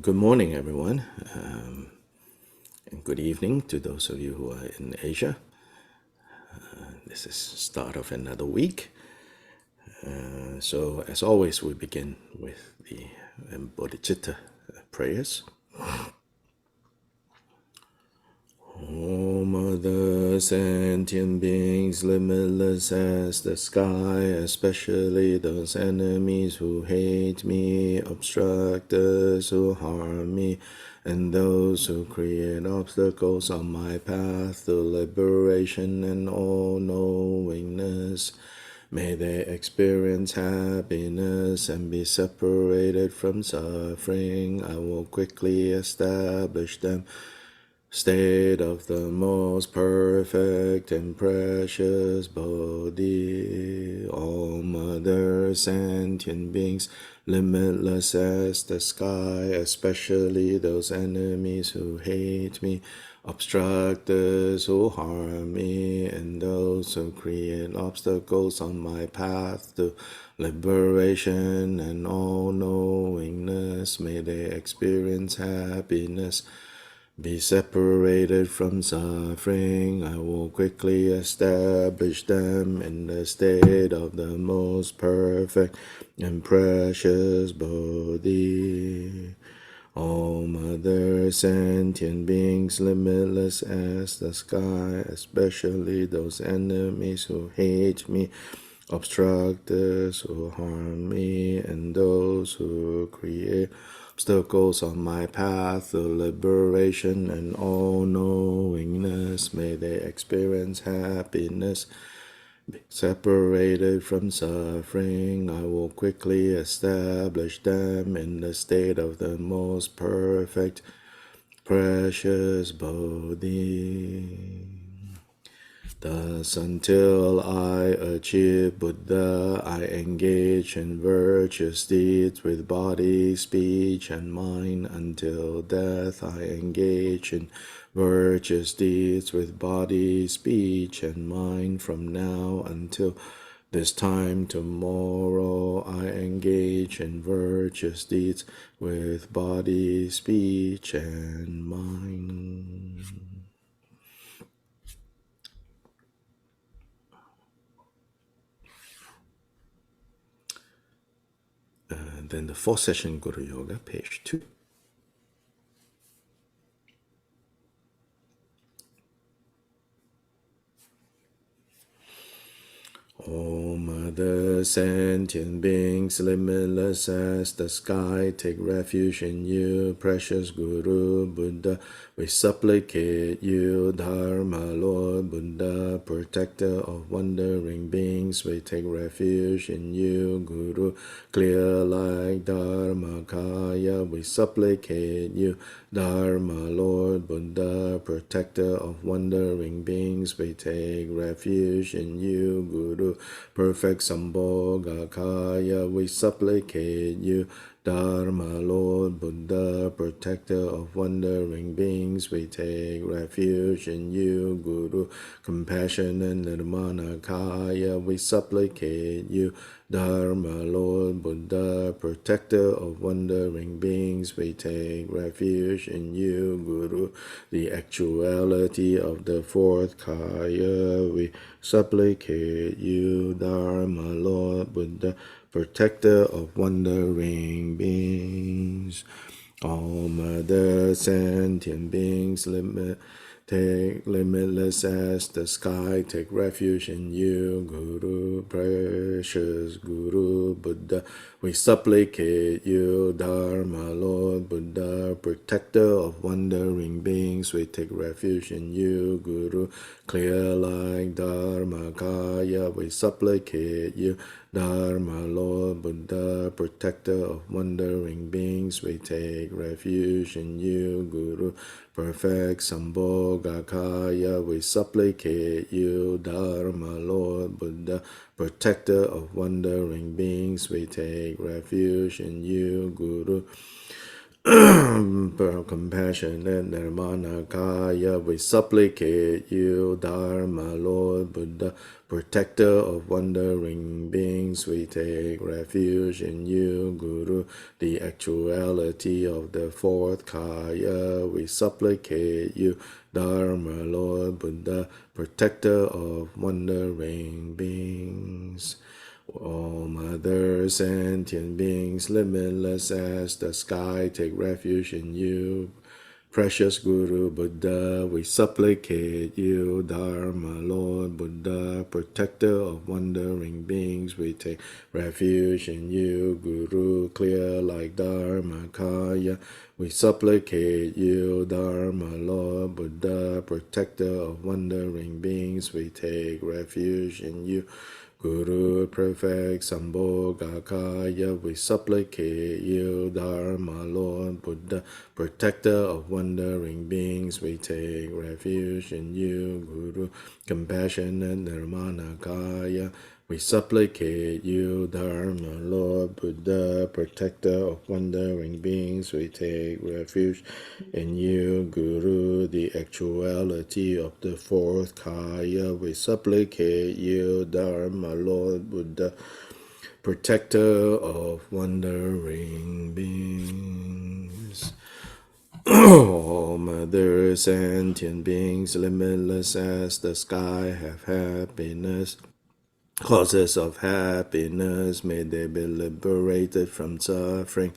Good morning, everyone, and good evening to those of you who are in Asia. This is start of another week. So, as always, we begin with the bodhicitta prayers. Oh, Mother, sentient beings, limitless as the sky, especially those enemies who hate me, obstructors who harm me, and those who create obstacles on my path to liberation and all-knowingness. May they experience happiness and be separated from suffering. I will quickly establish them. State of the most perfect and precious Bodhi, all Mother sentient beings, limitless as the sky, especially those enemies who hate me, obstructors who harm me, and those who create obstacles on my path to liberation and all-knowingness. May they experience happiness, be separated from suffering. I will quickly establish them in the state of the most perfect and precious Bodhi. All Mother sentient beings, limitless as the sky, especially those enemies who hate me, obstructors who harm me, and those who create obstacles on my path to liberation and all-knowingness. May they experience happiness, be separated from suffering. I will quickly establish them in the state of the most perfect, precious Bodhi. Thus, until I achieve Buddha, I engage in virtuous deeds with body, speech, and mind. Until death, I engage in virtuous deeds with body, speech, and mind. From now until this time tomorrow, I engage in virtuous deeds with body, speech, and mind. Then the fourth session, Guru Yoga, page 2. O Mother sentient beings, limitless as the sky, take refuge in you, precious Guru Buddha. We supplicate you, Dharma Lord Buddha, protector of wandering beings. We take refuge in you, Guru, clear like Dharmakaya. We supplicate you, Dharma Lord Buddha, protector of wandering beings. We take refuge in you, Guru, perfect Sambhogakaya. We supplicate you, Dharma Lord Buddha, protector of wandering beings. We take refuge in you, Guru, compassionate Nirmanakaya. We supplicate you, Dharma Lord Buddha, protector of wandering beings. We take refuge in you, Guru, the actuality of the fourth Kaya. We supplicate you, Dharma Lord Buddha, protector of wandering beings. All Mother sentient beings, limitless as the sky, take refuge in you, Guru, precious Guru Buddha. We supplicate you, Dharma Lord Buddha, protector of wandering beings. We take refuge in you, Guru, clear like Dharmakaya. We supplicate you, Dharma Lord Buddha, protector of wandering beings. We take refuge in you, Guru, perfect Sambhogakaya. We supplicate you, Dharma Lord Buddha, protector of wandering beings. We take refuge in you, Guru, Compassionate Nirmanakaya, we supplicate you, Dharma, Lord Buddha, protector of wandering beings. We take refuge in you, Guru, the actuality of the fourth Kaya. We supplicate you, Dharma, Lord Buddha, protector of wandering beings. All Mother sentient beings, limitless as the sky, take refuge in you. Precious Guru Buddha, we supplicate you, Dharma, Lord Buddha, protector of wandering beings. We take refuge in you, Guru, clear like Dharma Kaya. We supplicate you, Dharma, Lord Buddha, protector of wandering beings. We take refuge in you, Guru perfect Sambhogakaya, we supplicate you, Dharma, Lord Buddha, protector of wandering beings. We take refuge in you, Guru, compassionate Nirmanakaya. We supplicate you, Dharma, Lord Buddha, protector of wandering beings. We take refuge in you, Guru, the actuality of the fourth Kaya. We supplicate you, Dharma, Lord Buddha, protector of wandering beings. All Mother sentient beings, limitless as the sky, have happiness. Causes of happiness, may they be liberated from suffering.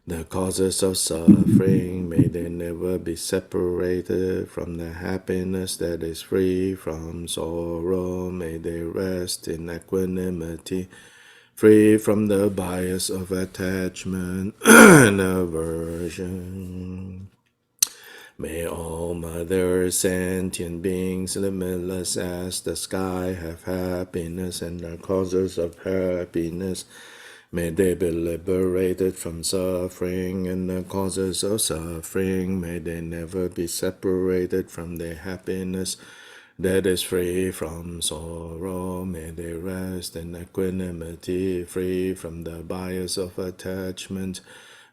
The causes of suffering, may they never be separated from the happiness that is free from sorrow. May they rest in equanimity, free from the bias of attachment and aversion. May all Mother sentient beings, limitless as the sky, have happiness, and the causes of happiness, may they be liberated from suffering, and the causes of suffering, may they never be separated from the happiness that is free from sorrow. May they rest in equanimity, free from the bias of attachment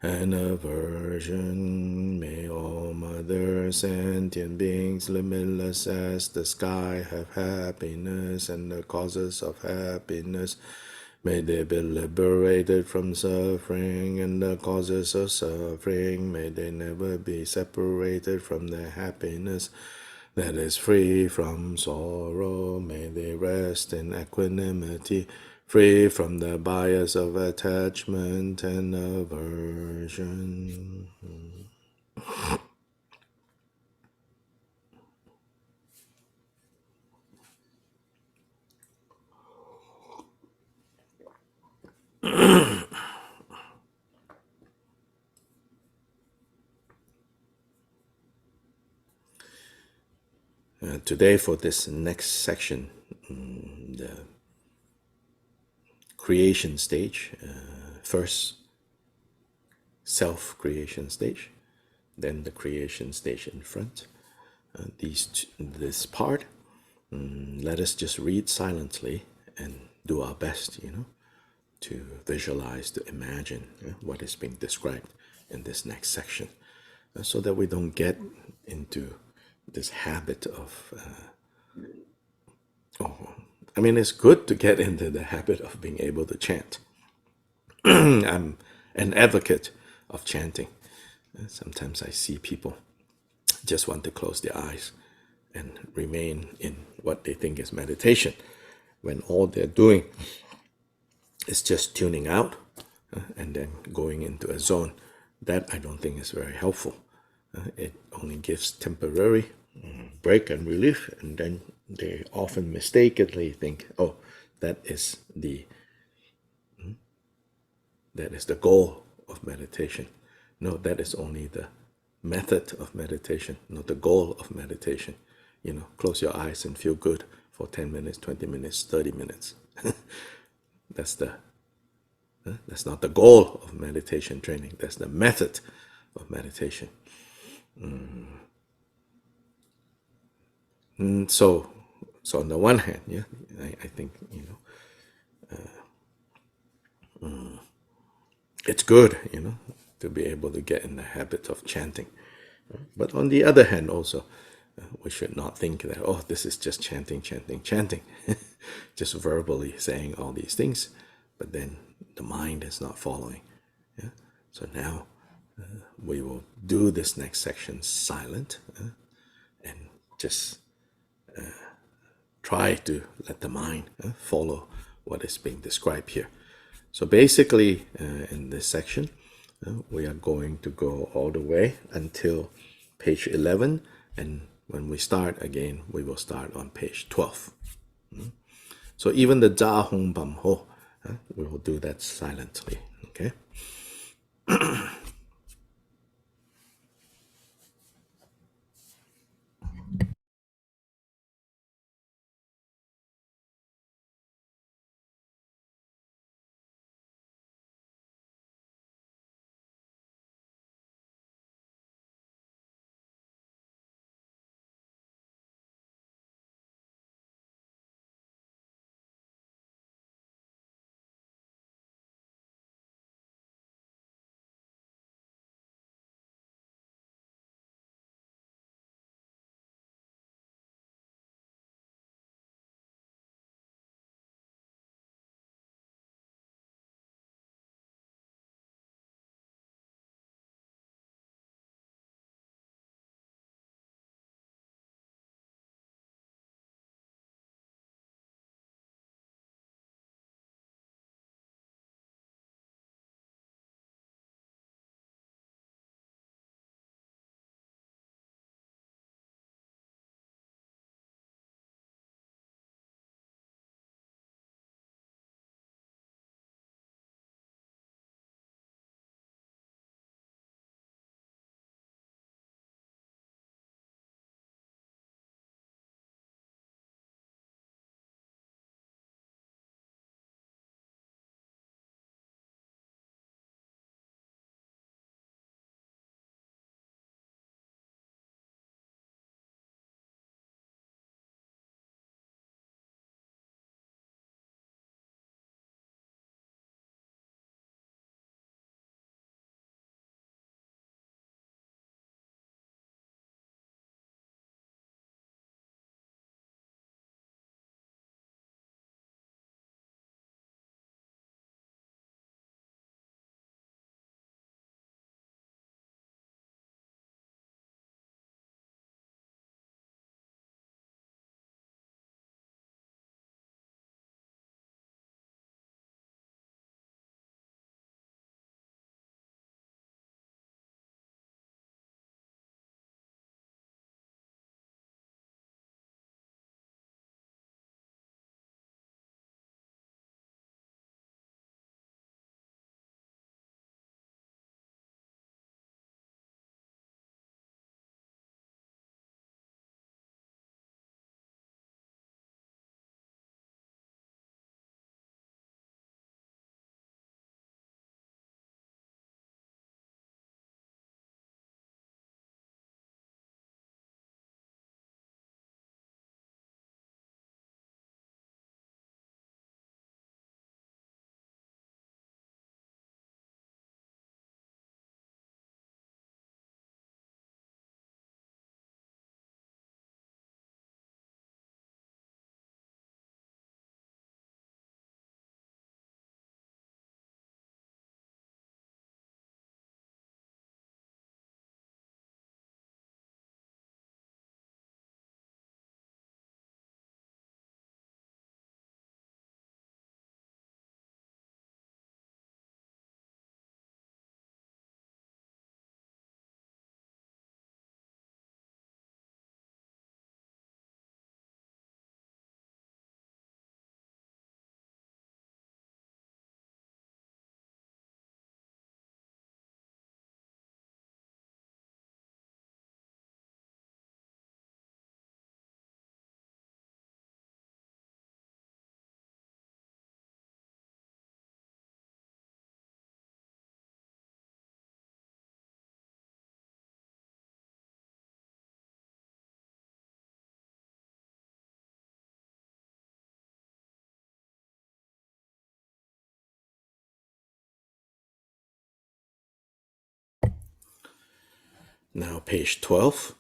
and aversion. May all Mother sentient beings, limitless as the sky, have happiness, and the causes of happiness, may they be liberated from suffering, and the causes of suffering, may they never be separated from the happiness that is free from sorrow. May they rest in equanimity, free from the bias of attachment and aversion. Today, for this next section, the creation stage, first self-creation stage, then the creation stage in front. This part, let us just read silently and do our best, to visualize, to imagine what is being described in this next section, so that we don't get into this habit of it's good to get into the habit of being able to chant. I'm an advocate of chanting. Sometimes I see people just want to close their eyes and remain in what they think is meditation, when all they're doing is just tuning out and then going into a zone. That I don't think is very helpful. It only gives temporary break and relief, and then they often mistakenly think, oh, that is the goal of meditation. No, that is only the method of meditation, not the goal of meditation. Close your eyes and feel good for 10 minutes, 20 minutes, 30 minutes. That's not the goal of meditation training. That's the method of meditation. So on the one hand, I think it's good, to be able to get in the habit of chanting. But on the other hand, also, we should not think that, oh, this is just chanting, chanting, chanting, just verbally saying all these things, but then the mind is not following. Yeah? So now we will do this next section silent and just try to let the mind follow what is being described here. So basically, in this section, we are going to go all the way until page 11, and when we start again, we will start on page 12. So even the Zha Hong Bam Ho, we will do that silently. Okay. Now page 12.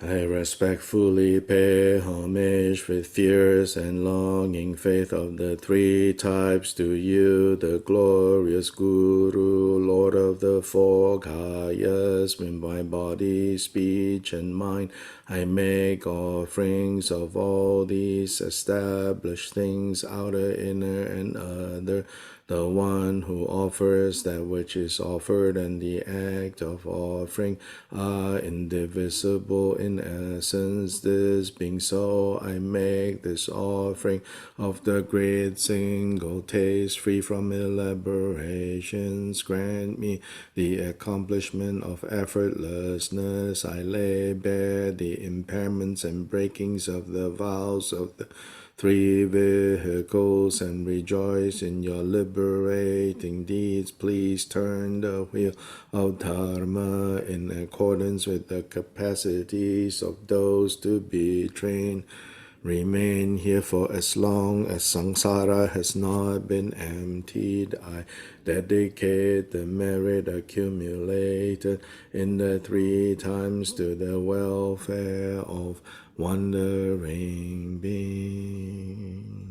I respectfully pay homage with fierce and longing faith of the three types to you, the glorious Guru, Lord of the four Kayas. With my body, speech, and mind, I make offerings of all these established things, outer, inner, and other. The one who offers that which is offered and the act of offering are indivisible in essence. This being so, I make this offering of the great single taste, free from elaborations. Grant me the accomplishment of effortlessness. I lay bare the impairments and breakings of the vows of the three vehicles and rejoice in your liberating deeds. Please turn the wheel of Dharma in accordance with the capacities of those to be trained. Remain here for as long as samsara has not been emptied. I dedicate the merit accumulated in the three times to the welfare of wandering beings.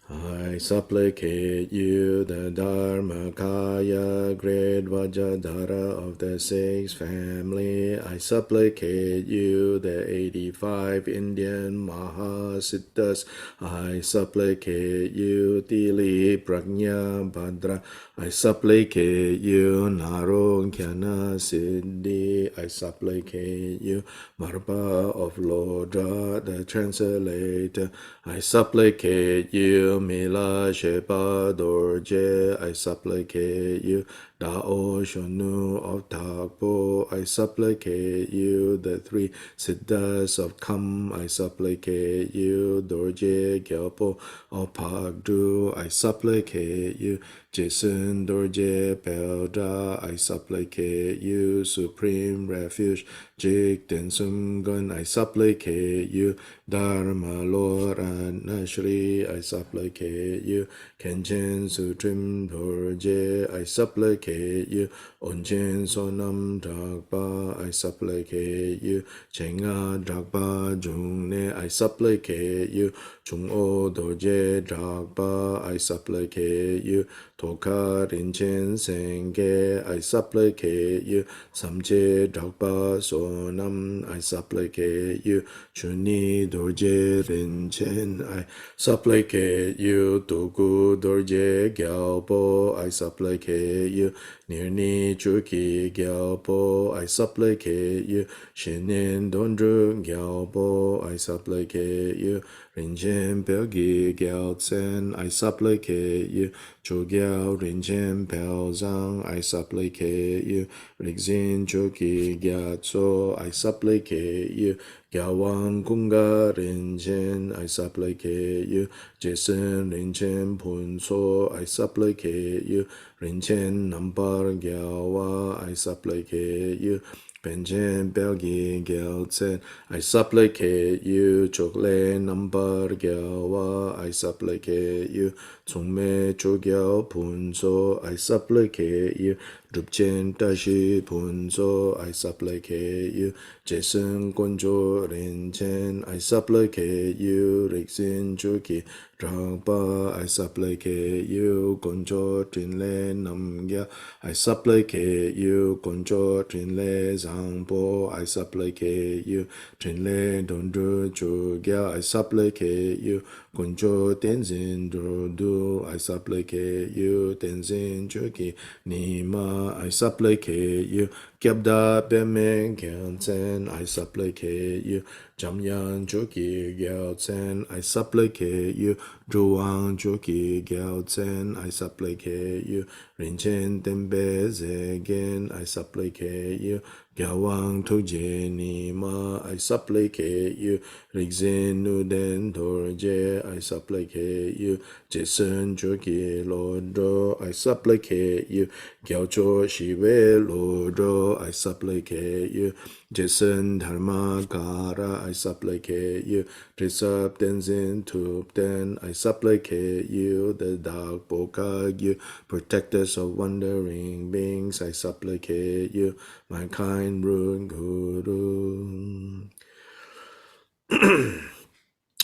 I supplicate you, the Dharmakaya, great Vajradhara of the sixth family. I supplicate you, the 85 Indian Mahasiddhas. I supplicate you, Tili Prajna Bhadra. I supplicate you, Narongkyana Siddhi. I supplicate you, Marpa of Lodra, the translator. I supplicate you, Mila Shepa Dorje. I supplicate you, Dao Shonu of Takpo. I supplicate you, the three Siddhas of Kam. I supplicate you, Dorje Gyalpo of Pakdu. I supplicate you, Jason Dorje Pelda. I supplicate you, Supreme Refuge, Jikten Sumgon. I supplicate you, Dharma Lord Anashri. I supplicate you, Kenchen Sutrim Dorje. I supplicate you, Onchen Sonam Drakpa. I supplicate you, Chenga Drakpa Jungne. I supplicate you, Chung O Dorje Drakpa. I supplicate you, Toka Rinchen Senge. I supplicate you, Samche Drakpa Sonam. I supplicate you, Chuni Dorje Rinchen. I supplicate you, Toku Dorje Gyalpo. I supplicate you, Nirni Chuki Gyalpo. I supplicate you, Shinin Dondru Gyalpo. I supplicate you, Rinchen Pelgi Gyaltsen. I supplicate you, Chogyao Rinchen Pelzang. I supplicate you, Rixin Chuki Gyatso. I supplicate you, Gyawang Kunga Rinchen. I supplicate you, Jason Rinchen Punso. I supplicate you, Rinchen Nampar Gyawa. I supplicate you, Benjen Belgi Geltsen. I supplicate you, Chokle Nambar Gyawa. I supplicate you, Tsungme Chogyao Punso. I supplicate you, Drupchen Tashi Punso. I supplicate you, Jason Konjo Rinchen. I supplicate you, Rixin Chuki Drakpa. I supplicate you, Konjo Trinle Namgya. I supplicate you, Konjo Trinle Zangpo. I supplicate you, Trinle Dondru Chugya. I supplicate you, Konjo Tenzin Drodu. I supplicate you, Tenzin Chuki Nima. I supplicate you, Kyabda Peme Gyaltsen. I supplicate you, Jamyan Chuki Gyaltsen. I supplicate you, Druang Chuki Gyaltsen. I supplicate you, Rinchen Tembe Zegen. I supplicate you, Gyawang Tuje Nima. I supplicate you, Rixin Nuden Dorje. I supplicate you, Jason Chuki Lodro. I supplicate you, Gyaucho Shive Lodro. I supplicate you, Jason Dharma Gara. I supplicate you, Trisap Tenzin Tupten. I I supplicate you, the Drakpa Kagyu, protectors of wandering beings. I supplicate you, my kind root Guru.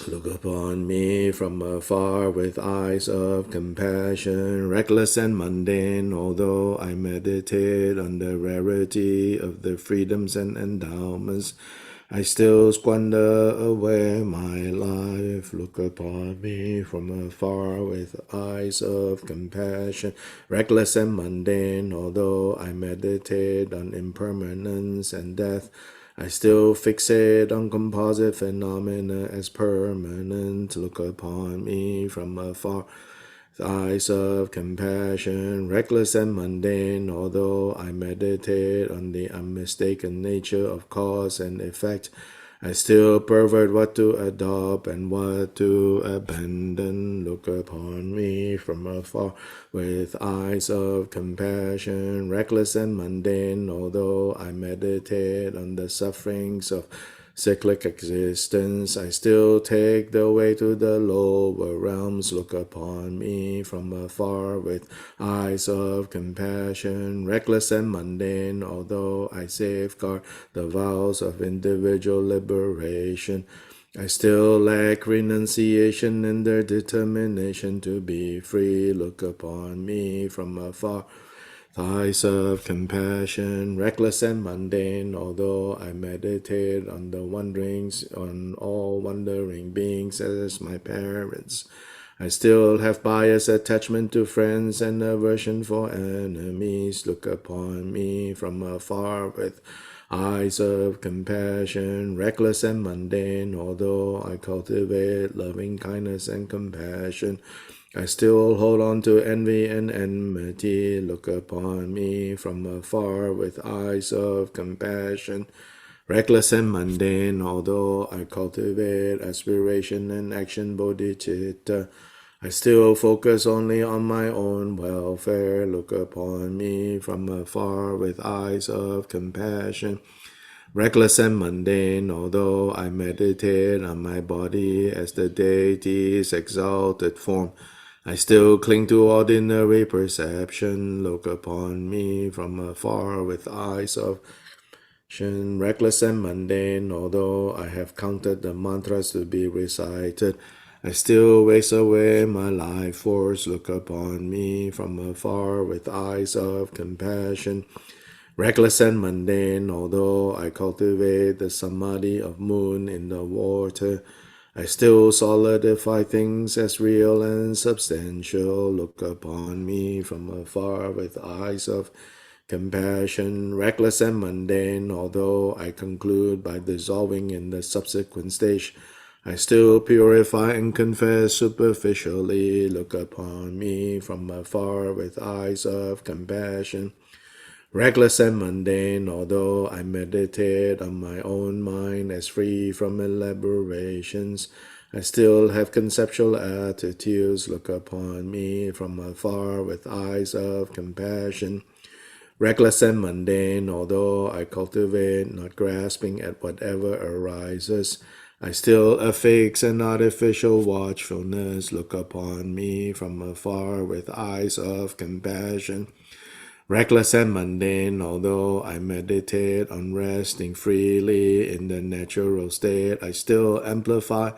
Look upon me from afar with eyes of compassion, reckless and mundane, although I meditate on the rarity of the freedoms and endowments, I still squander away my life. Look upon me from afar with eyes of compassion, reckless and mundane, although I meditate on impermanence and death, I still fixate on composite phenomena as permanent. Look upon me from afar with eyes of compassion, reckless and mundane, although I meditate on the unmistaken nature of cause and effect, I still pervert what to adopt and what to abandon. Look upon me from afar with eyes of compassion, reckless and mundane, although I meditate on the sufferings of cyclic existence, I still take the way to the lower realms. Look upon me from afar with eyes of compassion, reckless and mundane, although I safeguard the vows of individual liberation, I still lack renunciation in their determination to be free. Look upon me from afar, eyes of compassion, reckless and mundane, although I meditate on the wanderings, on all wandering beings as my parents. I still have bias attachment to friends and aversion for enemies. Look upon me from afar with eyes of compassion, reckless and mundane, although I cultivate loving kindness and compassion, I still hold on to envy and enmity. Look upon me from afar with eyes of compassion, reckless and mundane, although I cultivate aspiration and action bodhicitta, I still focus only on my own welfare. Look upon me from afar with eyes of compassion, reckless and mundane, although I meditate on my body as the deity's exalted form, I still cling to ordinary perception. Look upon me from afar with eyes of reckless and mundane, although I have counted the mantras to be recited, I still waste away my life force. Look upon me from afar with eyes of compassion, reckless and mundane, although I cultivate the samadhi of moon in the water, I still solidify things as real and substantial. Look upon me from afar with eyes of compassion, reckless and mundane, although I conclude by dissolving in the subsequent stage, I still purify and confess superficially. Look upon me from afar with eyes of compassion, reckless and mundane, although I meditate on my own mind as free from elaborations, I still have conceptual attitudes. Look upon me from afar with eyes of compassion, reckless and mundane, although I cultivate not grasping at whatever arises, I still affix an artificial watchfulness. Look upon me from afar with eyes of compassion, reckless and mundane, although I meditate on resting freely in the natural state, I still amplify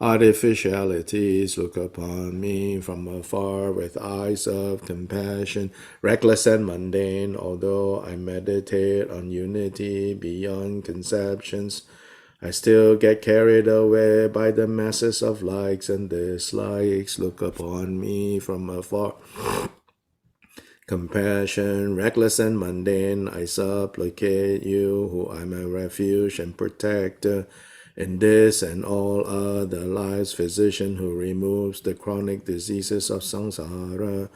artificialities. Look upon me from afar with eyes of compassion, reckless and mundane, although I meditate on unity beyond conceptions, I still get carried away by the masses of likes and dislikes. Look upon me from afar, compassion, reckless and mundane, I supplicate you, who are my refuge and protector, in this and all other lives, physician who removes the chronic diseases of samsara,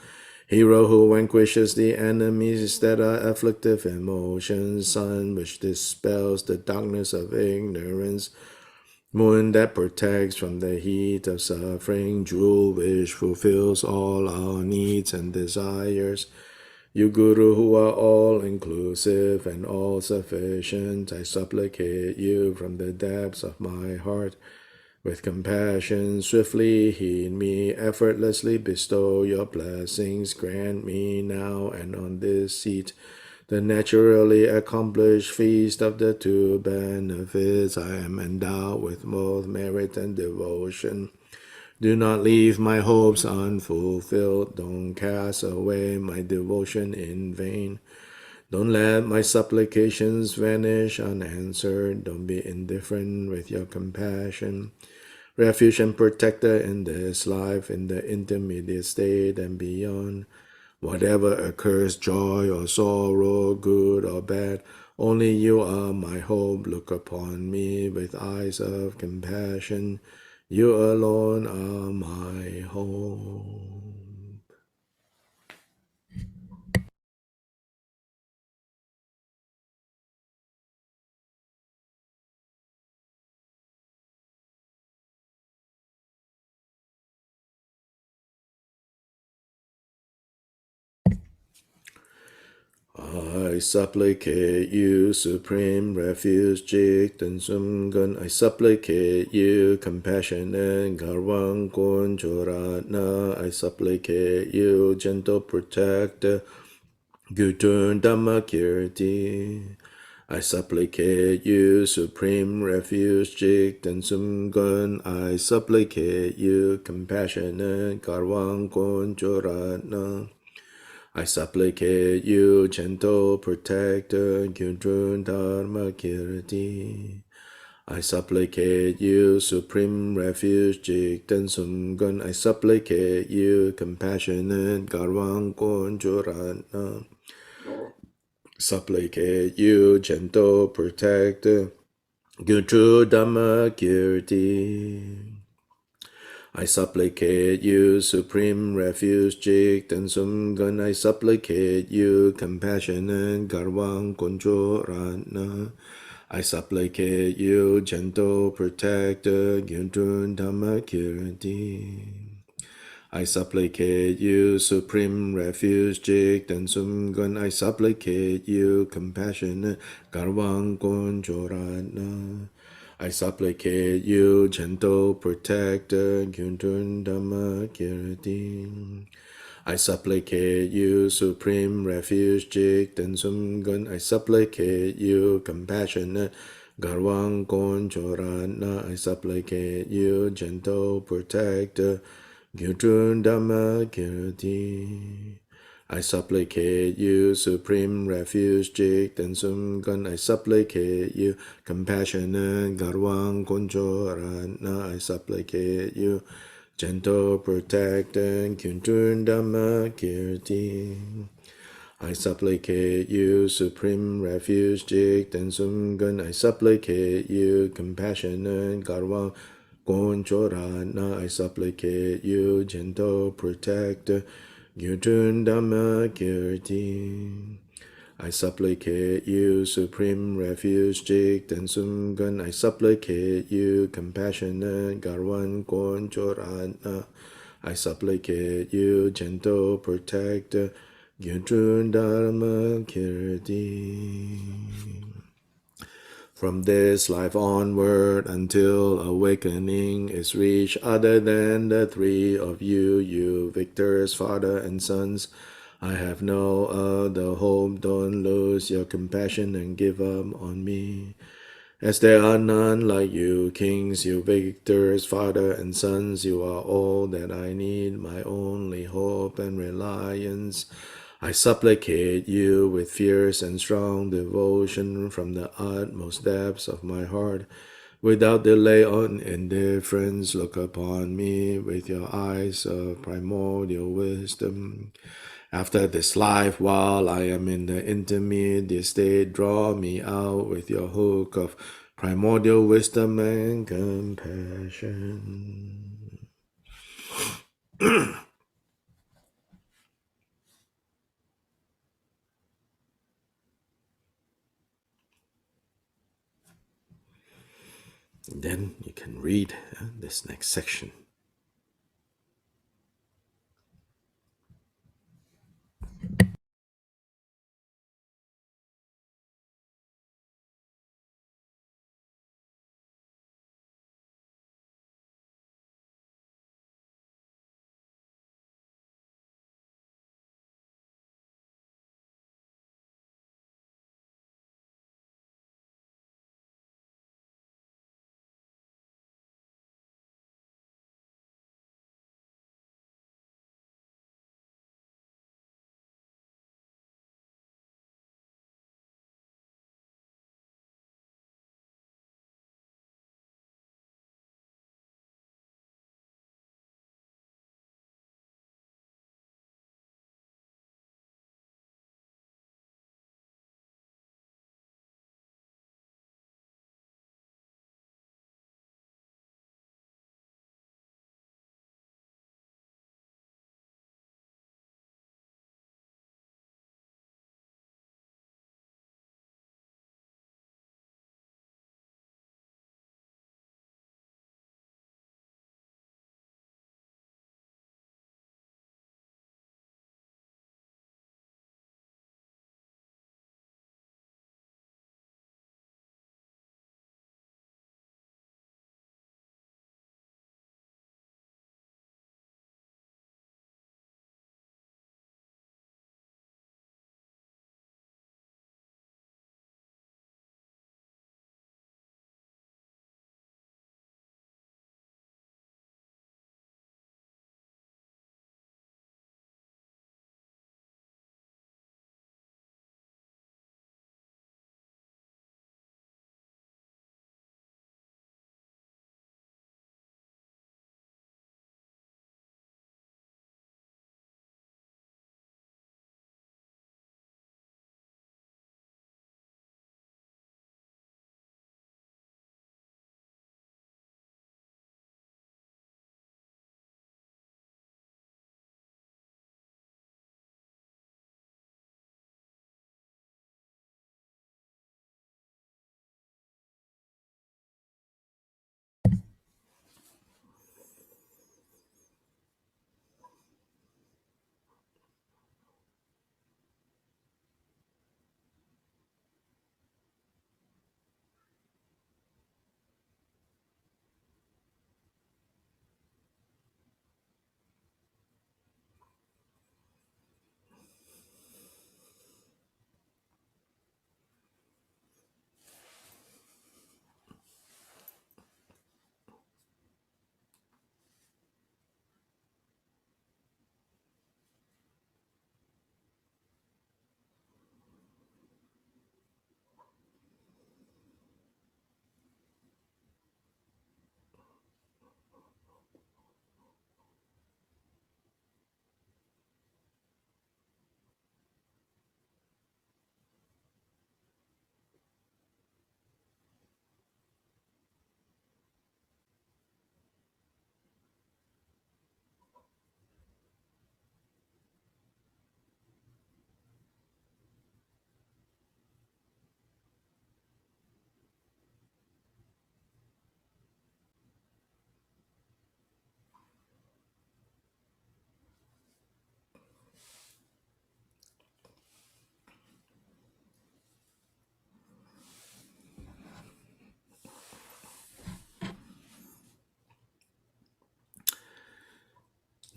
hero who vanquishes the enemies that are afflictive emotions, sun which dispels the darkness of ignorance, moon that protects from the heat of suffering, jewel which fulfills all our needs and desires, you Guru who are all-inclusive and all-sufficient, I supplicate you from the depths of my heart. With compassion, swiftly heed me, effortlessly bestow your blessings. Grant me now and on this seat the naturally accomplished feast of the two benefits. I am endowed with both merit and devotion. Do not leave my hopes unfulfilled. Don't cast away my devotion in vain. Don't let my supplications vanish unanswered. Don't be indifferent with your compassion. Refuge and protector in this life, in the intermediate state and beyond. Whatever occurs, joy or sorrow, good or bad, only you are my hope. Look upon me with eyes of compassion. You alone are my hope. I supplicate you, supreme refuge, Jikten Sumgon. I supplicate you, compassionate Garwang Kunchoratna. I supplicate you, gentle protector, Gutun Dhammakirti. I supplicate you, supreme refuge, Jikten Sumgon. I supplicate you, compassionate Garwang Kunchoratna. I supplicate you, gentle protector, Gyudrun Dharma Kirti. I supplicate you, supreme refuge, Jikten Sumgon. I supplicate you, compassionate Garwang Konjuratna. Supplicate you, gentle protector, Gyudrun Dharma Kirti. I supplicate you, supreme refuge, Jikten Sumgon. I supplicate you, compassionate Garwang Kunchoratna. I supplicate you, gentle protector, Gyudrun Dhammakirti. I supplicate you, supreme refuge, Jikten Sumgon. I supplicate you, compassionate Garwang Kunchoratna. I supplicate you, gentle protector, Gyudrun Dhammakirti. I supplicate you, supreme refuge, Jikten Sumgon. I supplicate you, compassionate Garwang Konchoratna. I supplicate you, gentle protector, Gyudrun Dhammakirti. I supplicate you, supreme refuge, Jikten Sumgon. I supplicate you, compassionate Garwang Konchoratna. I supplicate you, gentle protector, Gyudrun Dhammakirti. I supplicate you, supreme refuge, Jikten Sumgon. I supplicate you, compassionate Garwang Konchoratna. I supplicate you, gentle protector, Gyudrun Dhammakirti. I supplicate you, supreme refuge, Jikten Sumgon. I supplicate you, compassionate Garwan Konchoratna. I supplicate you, gentle protector, Gyudrun Dhammakirti. From this life onward until awakening is reached, other than the three of you, you victors, Father and Sons, I have no other hope. Don't lose your compassion and give up on me. As there are none like you, kings, you victors, Father and Sons, you are all that I need, my only hope and reliance. I supplicate you with fierce and strong devotion from the utmost depths of my heart. Without delay or indifference, look upon me with your eyes of primordial wisdom. After this life, while I am in the intermediate state, draw me out with your hook of primordial wisdom and compassion. And then you can read this next section.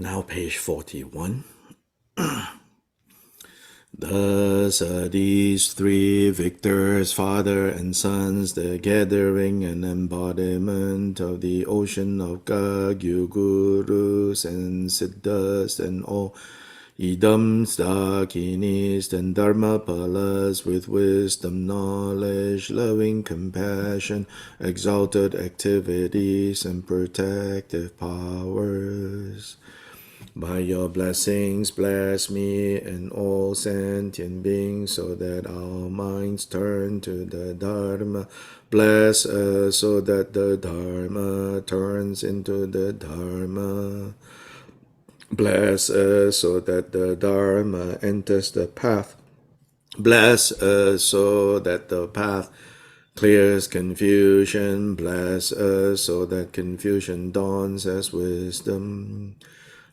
Now page 41. Thus are these three victors, Father and Sons, the gathering and embodiment of the ocean of Kagyu, Gurus and Siddhas and all Idams, Dakinis, and Dharmapalas with wisdom, knowledge, loving compassion, exalted activities, and protective powers. By your blessings, bless me and all sentient beings so that our minds turn to the Dharma. Bless us so that the Dharma turns into the Dharma. Bless us so that the Dharma enters the path. Bless us so that the path clears confusion. Bless us so that confusion dawns as wisdom.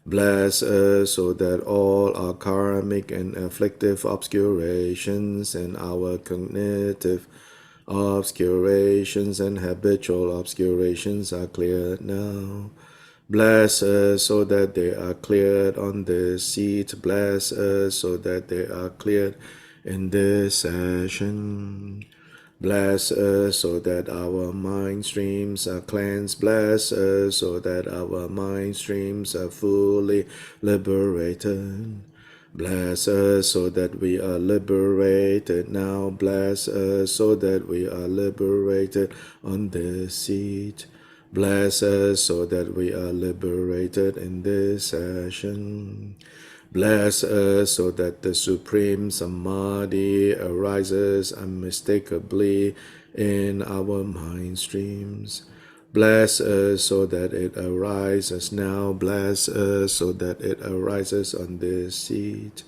Bless us so that all our karmic and afflictive obscurations and our cognitive obscurations and habitual obscurations are cleared now. Bless us so that they are cleared on this seat. Bless us so that they are cleared in this session. Bless us so that our mind streams are cleansed. Bless us so that our mind streams are fully liberated. Bless us so that we are liberated now. Bless us so that we are liberated on this seat. Bless us so that we are liberated in this session. Bless us so that the supreme samadhi arises unmistakably in our mind streams. Bless us so that it arises now. Bless us so that it arises on this seat.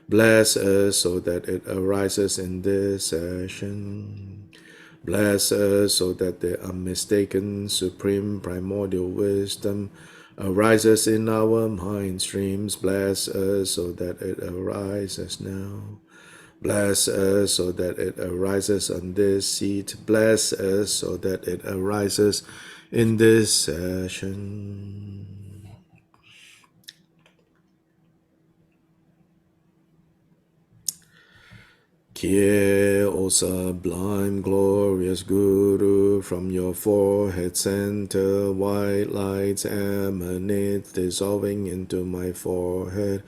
Bless us so that it arises in this session. Bless us so that the unmistaken supreme primordial wisdom arises in our mind streams. Bless us so that it arises now. Bless us so that it arises on this seat. Bless us so that it arises in this session. Hear, O sublime, glorious Guru, from your forehead center, white lights emanate, dissolving into my forehead,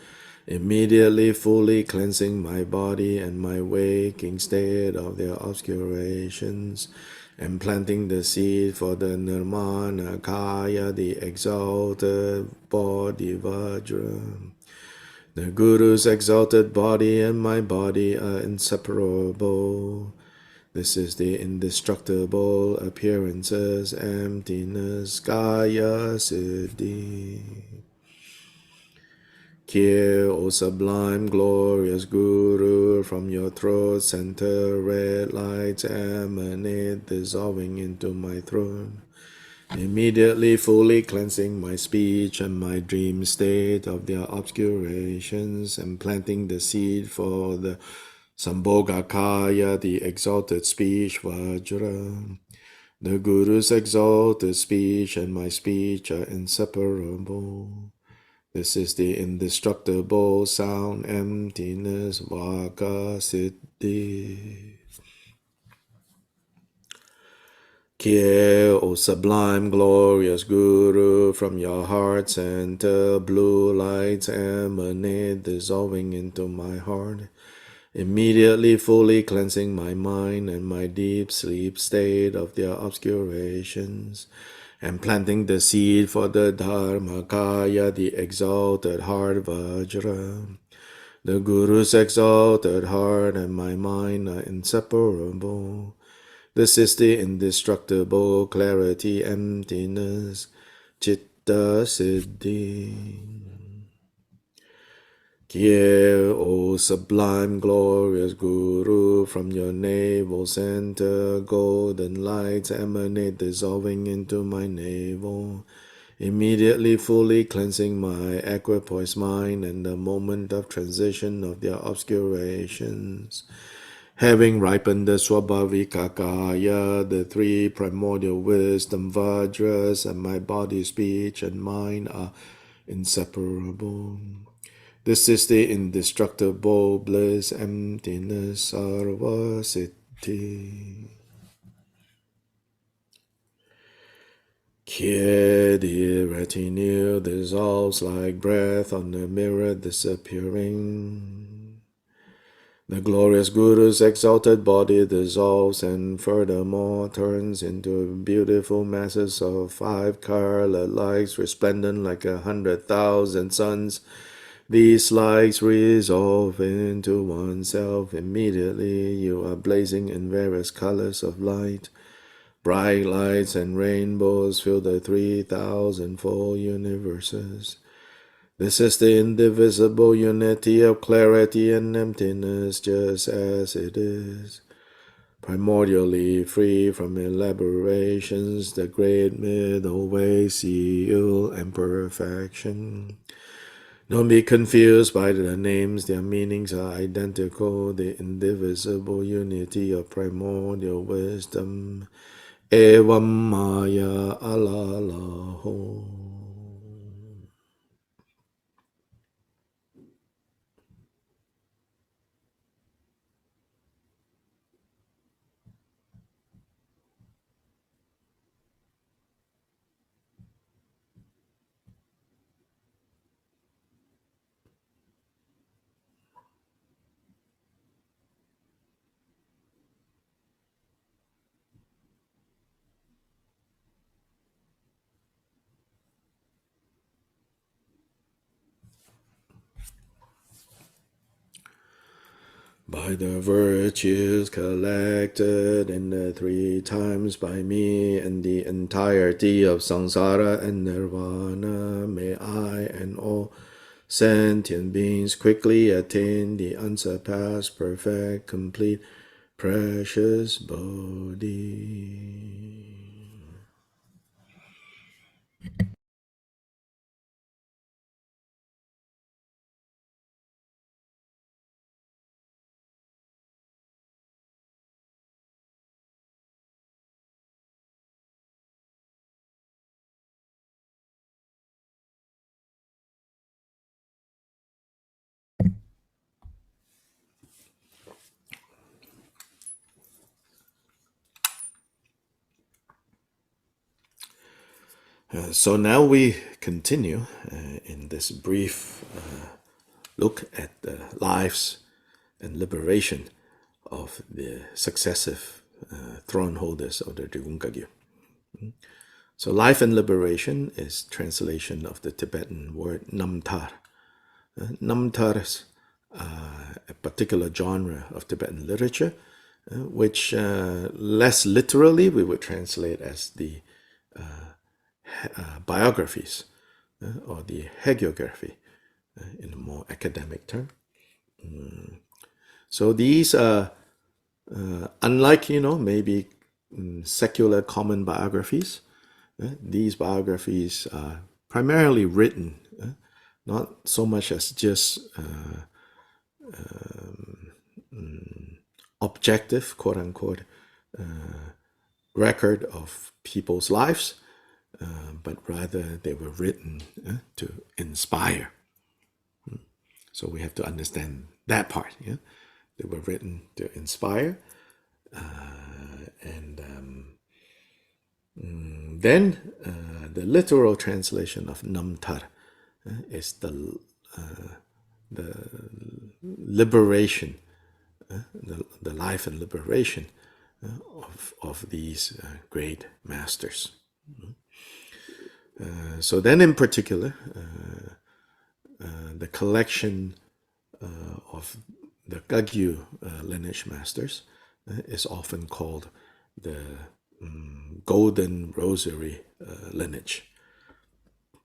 immediately fully cleansing my body and my waking state of their obscurations, and planting the seed for the Nirmana Kaya, the exalted body Vajra. The Guru's exalted body and my body are inseparable. This is the indestructible appearances, emptiness, Kaya Siddhi. Hear, O sublime, glorious Guru, from your throat center red lights emanate, dissolving into my throat, immediately fully cleansing my speech and my dream state of their obscurations, and planting the seed for the Sambhogakaya, the exalted speech Vajra. The Guru's exalted speech and my speech are inseparable. This is the indestructible sound emptiness Vaka Siddhi. Hear, O sublime, glorious Guru, from your heart center, blue lights emanate, dissolving into my heart, immediately fully cleansing my mind and my deep sleep state of their obscurations, and planting the seed for the Dharmakaya, the exalted heart Vajra. The Guru's exalted heart and my mind are inseparable. This is the indestructible clarity, emptiness, Chitta Siddhi. Hear, O sublime, glorious Guru, from your navel center, golden lights emanate, dissolving into my navel, immediately fully cleansing my equipoise mind and the moment of transition of their obscurations. Having ripened the Swabhavikakaya, the three primordial wisdom Vajras, and my body, speech, and mind are inseparable. This is the indestructible bliss, emptiness, sarva siddhi. Here the retinue dissolves like breath on the mirror disappearing. The glorious Guru's exalted body dissolves and furthermore turns into beautiful masses of 5 scarlet lights resplendent like 100,000 suns. These lights resolve into oneself. Immediately you are blazing in various colors of light. Bright lights and rainbows fill the 3,000-fold universes. This is the indivisible unity of clarity and emptiness, just as it is. Primordially free from elaborations, the great middle way, seal and perfection. Don't be confused by the names, their meanings are identical. The indivisible unity of primordial wisdom. Evam Maya Alalaho. By the virtues collected in the 3 times by me and the entirety of samsara and nirvana, may I and all sentient beings quickly attain the unsurpassed, perfect, complete, precious Bodhi. So now we continue in this brief look at the lives and liberation of the successive throne holders of the Drikung Kagyu. So life and liberation is translation of the Tibetan word namtar. Namtar is a particular genre of Tibetan literature, which less literally we would translate as the biographies or the hagiography in a more academic term. So these are, unlike, maybe secular common biographies, these biographies are primarily written, not so much as just objective, quote unquote, record of people's lives, but rather they were written to inspire. So we have to understand that part. Yeah? They were written to inspire. Then the literal translation of namtar is the liberation, the life and liberation of these great masters. So then in particular, the collection of the Kagyu lineage masters is often called the Golden Rosary Lineage,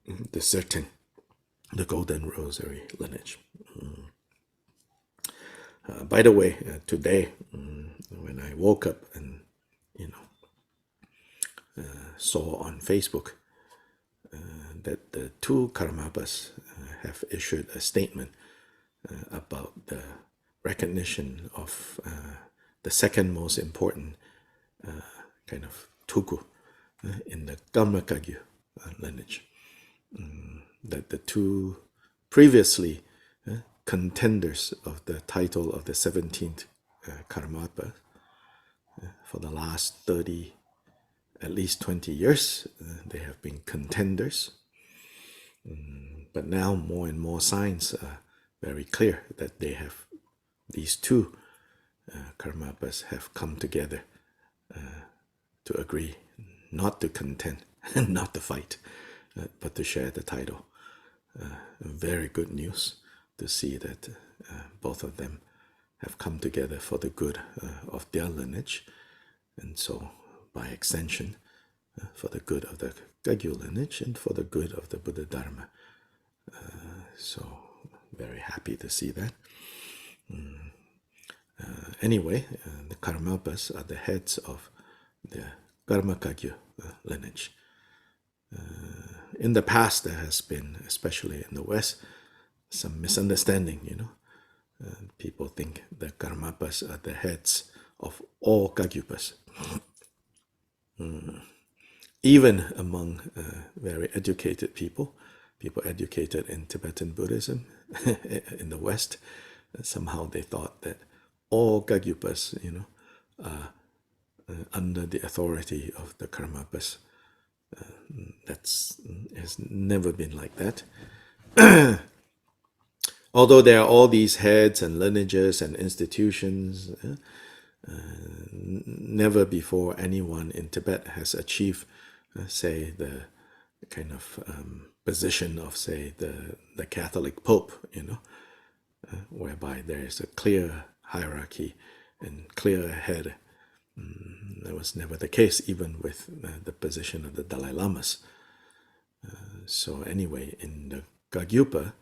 the Golden Rosary Lineage. By the way, today, when I woke up and, saw on Facebook that the 2 Karmapas have issued a statement about the recognition of the second most important kind of tugu in the Gamma Kagyu lineage. that the two previously contenders of the title of the 17th Karmapa for the last 30, at least 20 years, they have been contenders. But now more and more signs are very clear that these two Karmapas have come together to agree not to contend and not to fight, but to share the title. Very good news to see that both of them have come together for the good of their lineage, and so by extension for the good of the Kagyu lineage and for the good of the Buddha Dharma. So very happy to see that. Anyway, the Karmapas are the heads of the Karma Kagyu lineage. In the past, there has been, especially in the West, some misunderstanding, people think the Karmapas are the heads of all Kagyupas. Even among very educated people educated in Tibetan Buddhism in the West, somehow they thought that all Kagyupas, are under the authority of the Karmapas. Has never been like that. Although there are all these heads and lineages and institutions, never before anyone in Tibet has achieved, say, the kind of position of, say, the Catholic Pope, whereby there is a clear hierarchy and clear head. That was never the case, even with the position of the Dalai Lamas. So anyway, in the Kagyupa,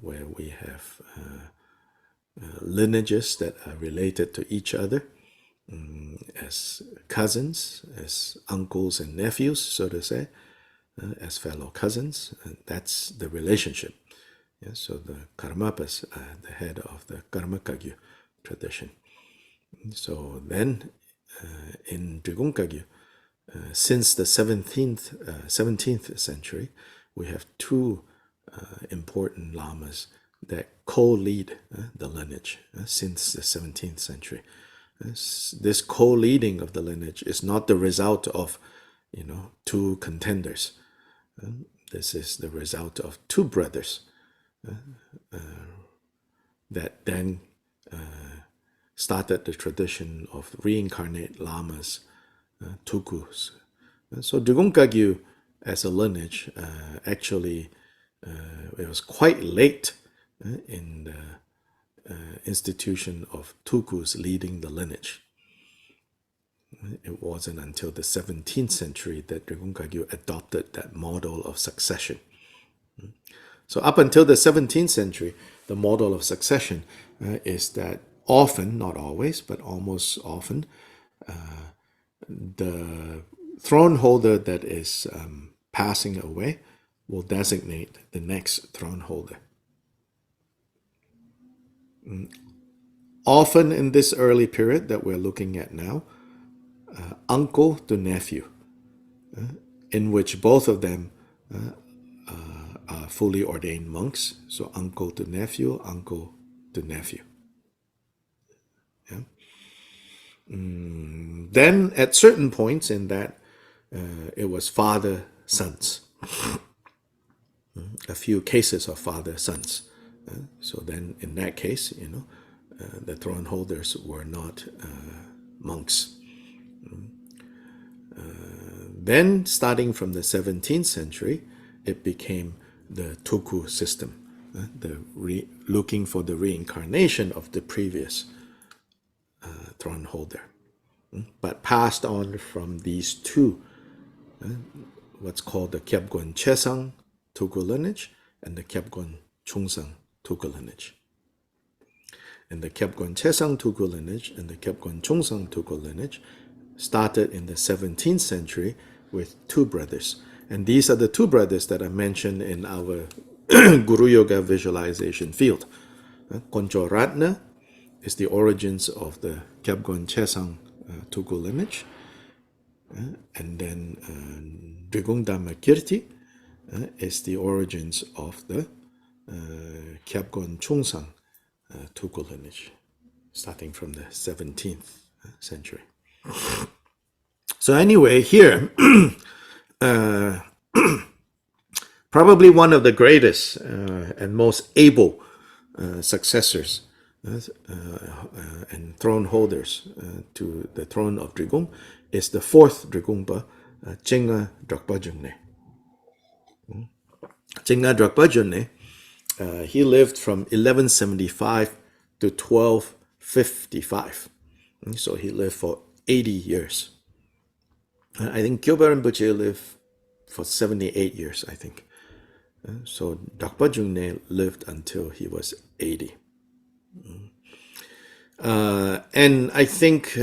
where we have lineages that are related to each other, as cousins, as uncles and nephews, so to say, as fellow cousins, that's the relationship. So the Karmapas are the head of the Karma Kagyu tradition. So then, in Drikung Kagyu, since the 17th century, we have two important lamas that co-lead the lineage since the 17th century. This co-leading of the lineage is not the result of, two contenders. This is the result of two brothers that then started the tradition of reincarnate lamas, tukus. So Drikung Kagyu as a lineage, actually, it was quite late in the institution of tukus leading the lineage. It wasn't until the 17th century that Drikung Kagyu adopted that model of succession. So up until the 17th century, the model of succession is that often, not always, but almost often, the throne holder that is passing away will designate the next throne holder. Often in this early period that we're looking at now, uncle to nephew, in which both of them are fully ordained monks. So uncle to nephew, uncle to nephew. Yeah. Then at certain points in that, it was father-sons. A few cases of father-sons. So then in that case, the throne holders were not monks. Then starting from the 17th century, it became the tuku system, looking for the reincarnation of the previous throne holder, but passed on from these two, what's called the Kyobgon Chesang tuku lineage and the Kyobgon Chungsang tuku lineage. And the Kyobgon Chesang tuku lineage and the Kyobgon Chungsang tuku lineage started in the 17th century with two brothers. And these are the two brothers that are mentioned in our Guru Yoga visualization field. Koncho Ratna is the origins of the Kyobgon Chesang tuku lineage. And then Drikung Dhamma Kirti is the origins of the Kyabgon Chungsang Tukul lineage, starting from the 17th century. So anyway, here, probably one of the greatest and most able successors and throne holders to the throne of Drikung is the fourth Drikungpa, Chenga Drakpa Jungne. Chenga Drakpa Jungne, he lived from 1175 to 1255. So he lived for 80 years. I think Kyobpa Rinpoche lived for 78 years, I think. So Drakpa Jungne lived until he was 80. And I think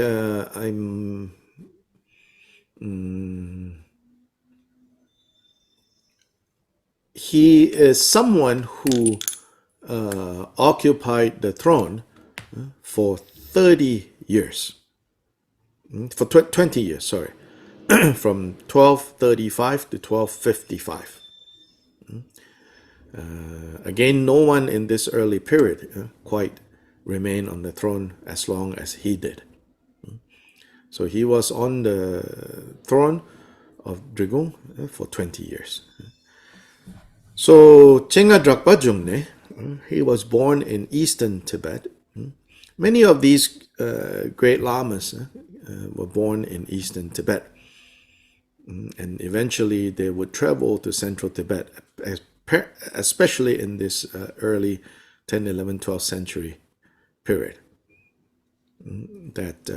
he is someone who occupied the throne for 30 years. For 20 years, sorry. From 1235 to 1255. Again, no one in this early period quite remained on the throne as long as he did. So he was on the throne of Drikung for 20 years. So Chenga Drakpa Jungne, he was born in eastern Tibet. Many of these great lamas were born in eastern Tibet. And eventually they would travel to central Tibet, especially in this early 10, 11, 12th century period. That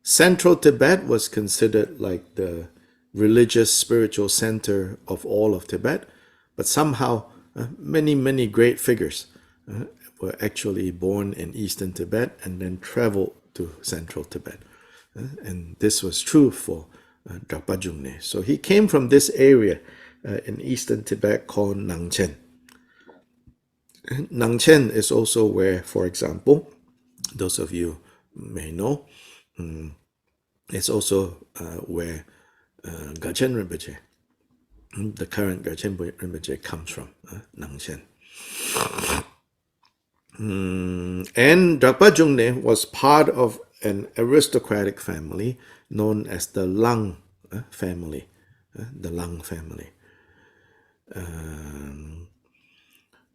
central Tibet was considered like the religious, spiritual center of all of Tibet, but somehow many great figures were actually born in eastern Tibet and then traveled to central Tibet. And this was true for Drakpa Jungne. So he came from this area in eastern Tibet called Nangchen. Nangchen is also where, for example, those of you may know, it's also where Gachen Rinpoche, the current Gachen Rinpoche, comes from, Nangchen. And Drakpa Jungne was part of an aristocratic family known as the Lang family. The Lang family.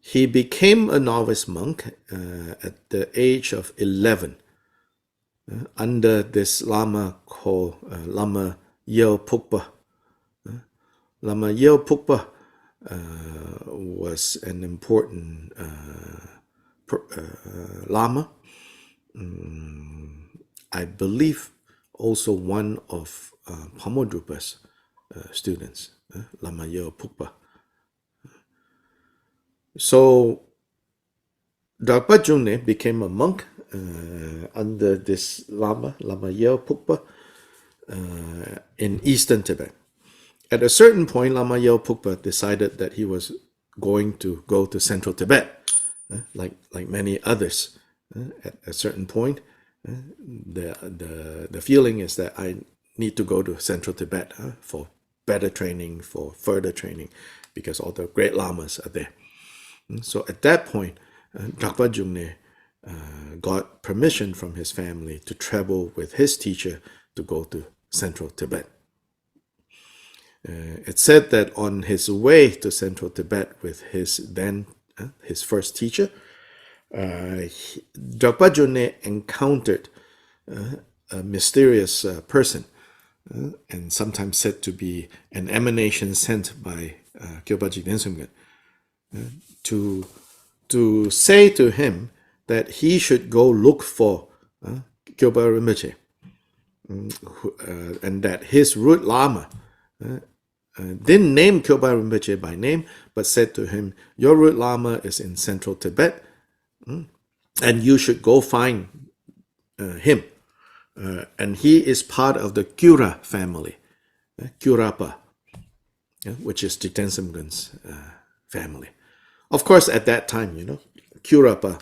He became a novice monk at the age of 11 under this Lama called Lama Yeo Pukpa. Lama Yeo Pukpa was an important Lama. I believe also one of Pakmodrupa's students, Lama Yeo Pukpa. So Drakpa Jungne became a monk under this Lama Yeo Pukpa, in eastern Tibet. At a certain point, Lama Yeo Pukpa decided that he was going to go to central Tibet, like many others. At a certain point, the feeling is that I need to go to central Tibet for better training, for further training, because all the great lamas are there. So at that point, Drakpa Jungne got permission from his family to travel with his teacher to go to central Tibet. It's said that on his way to central Tibet with his first teacher, Drakpa Jungne encountered a mysterious person, and sometimes said to be an emanation sent by Kyobpa Jikten Sumgon, to say to him that he should go look for Kyobpa Rinpoche, and that his root lama didn't name Kyobpa Rinpoche by name, but said to him, your root lama is in central Tibet, and you should go find him. And he is part of the Kyura family, Kyurapa, which is Jikten Sumgon's family. Of course, at that time, Kyurapa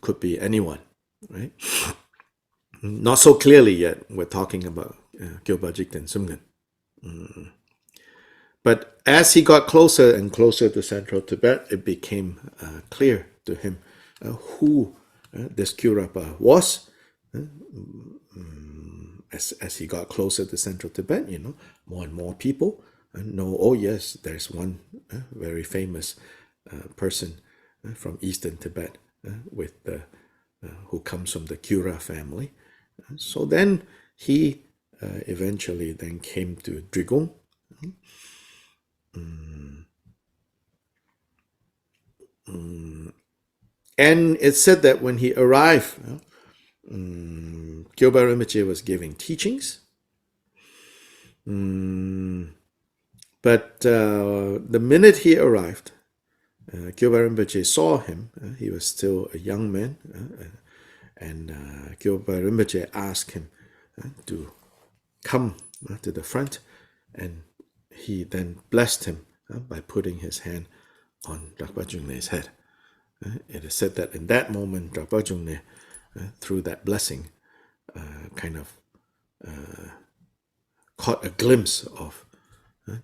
could be anyone, right? Not so clearly yet. We're talking about Kyobpa Jikten Sumgon. But as he got closer and closer to central Tibet, it became clear to him who this Kyobpa was. As he got closer to central Tibet, more and more people know, oh yes, there's one very famous person from eastern Tibet with the who comes from the Kyura family. So then he eventually then came to Drikung. And it's said that when he arrived, Kyobpa Rinpoche was giving teachings. But the minute he arrived, Kyobpa Rinpoche saw him. He was still a young man. And Kyobpa Rinpoche asked him to come to the front. And he then blessed him by putting his hand on Drakpa Jungne's head. It is said that in that moment, Drakpa Jungne, through that blessing, kind of caught a glimpse of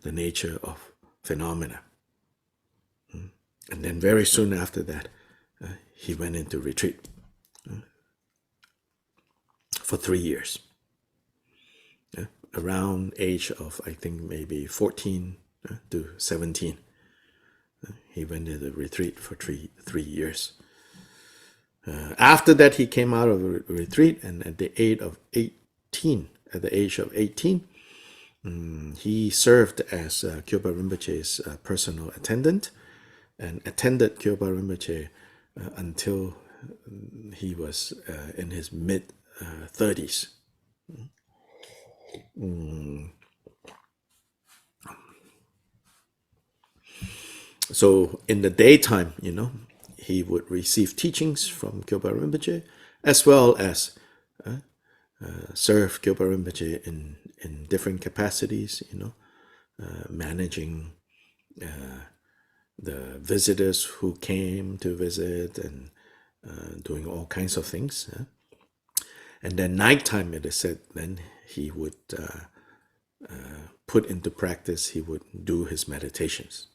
the nature of phenomena. And then very soon after that, he went into retreat for 3 years. Around age of, I think, maybe 14 to 17. He went into retreat for three years. After that, he came out of a retreat, and at the age of 18, he served as Kyobpa Rinpoche's personal attendant, and attended Kyobpa Rinpoche until he was in his mid-30s. So in the daytime, he would receive teachings from Kyobpa Rinpoche, as well as serve Kyobpa Rinpoche in different capacities, managing the visitors who came to visit, and doing all kinds of things. And then nighttime, it is said, then he would put into practice, he would do his meditations.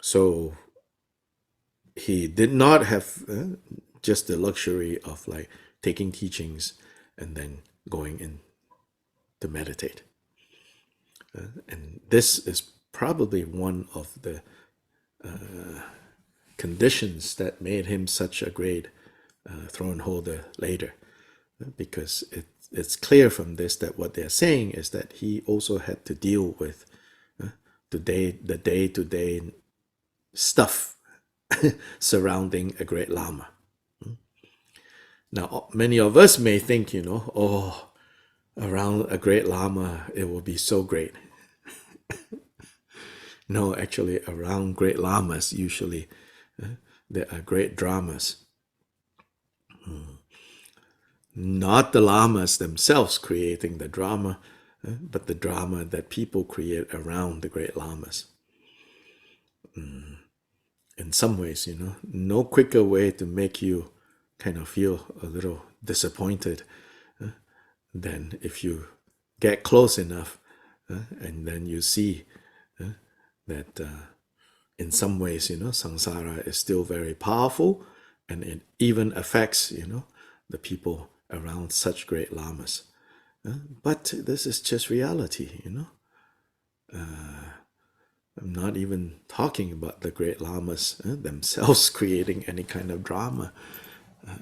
So he did not have just the luxury of like taking teachings and then going in to meditate. And this is probably one of the conditions that made him such a great throne holder later, because it's clear from this that what they're saying is that he also had to deal with the day-to-day stuff surrounding a great Lama. Now, many of us may think, around a great Lama, it will be so great. No, actually, around great Lamas, usually there are great dramas. Not the Lamas themselves creating the drama, but the drama that people create around the great Lamas. In some ways, no quicker way to make you kind of feel a little disappointed than if you get close enough and then you see that in some ways, samsara is still very powerful, and it even affects, the people around such great Lamas. But this is just reality, I'm not even talking about the great Lamas themselves creating any kind of drama.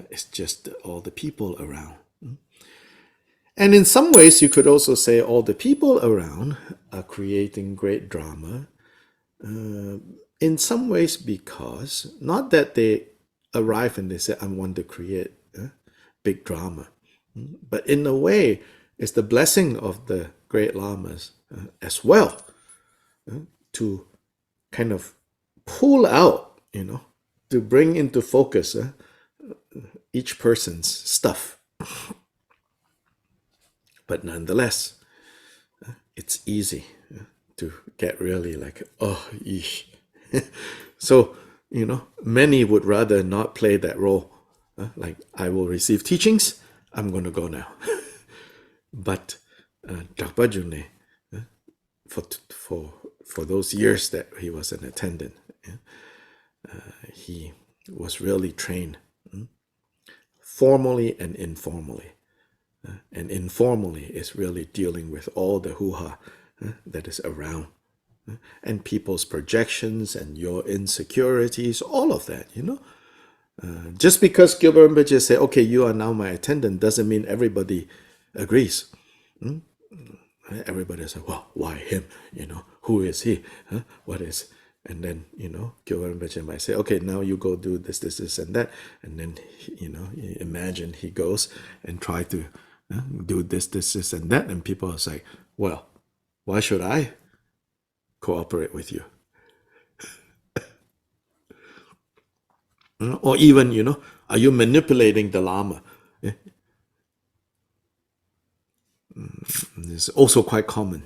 It's just all the people around. And in some ways, you could also say all the people around are creating great drama. In some ways, because not that they arrive and they say, I want to create big drama. But in a way, it's the blessing of the great Lamas as well to kind of pull out, to bring into focus each person's stuff. But nonetheless, it's easy to get really like, oh, yeesh. So, many would rather not play that role. Like, I will receive teachings, I'm going to go now. But Drakpa Jungne for those years that he was an attendant, he was really trained formally and informally. And informally is really dealing with all the hoo-ha that is around, and people's projections and your insecurities, all of that, Just because Kyobpa Rinpoche say, okay, you are now my attendant, doesn't mean everybody agrees. Everybody say, well, why him? Who is he? What is? And then, Kyobpa Rinpoche might say, okay, now you go do this, this, this, and that. And then, you imagine he goes and try to do this, this, this, and that. And people are like, well, why should I cooperate with you? Or even, are you manipulating the Lama? It's also quite common,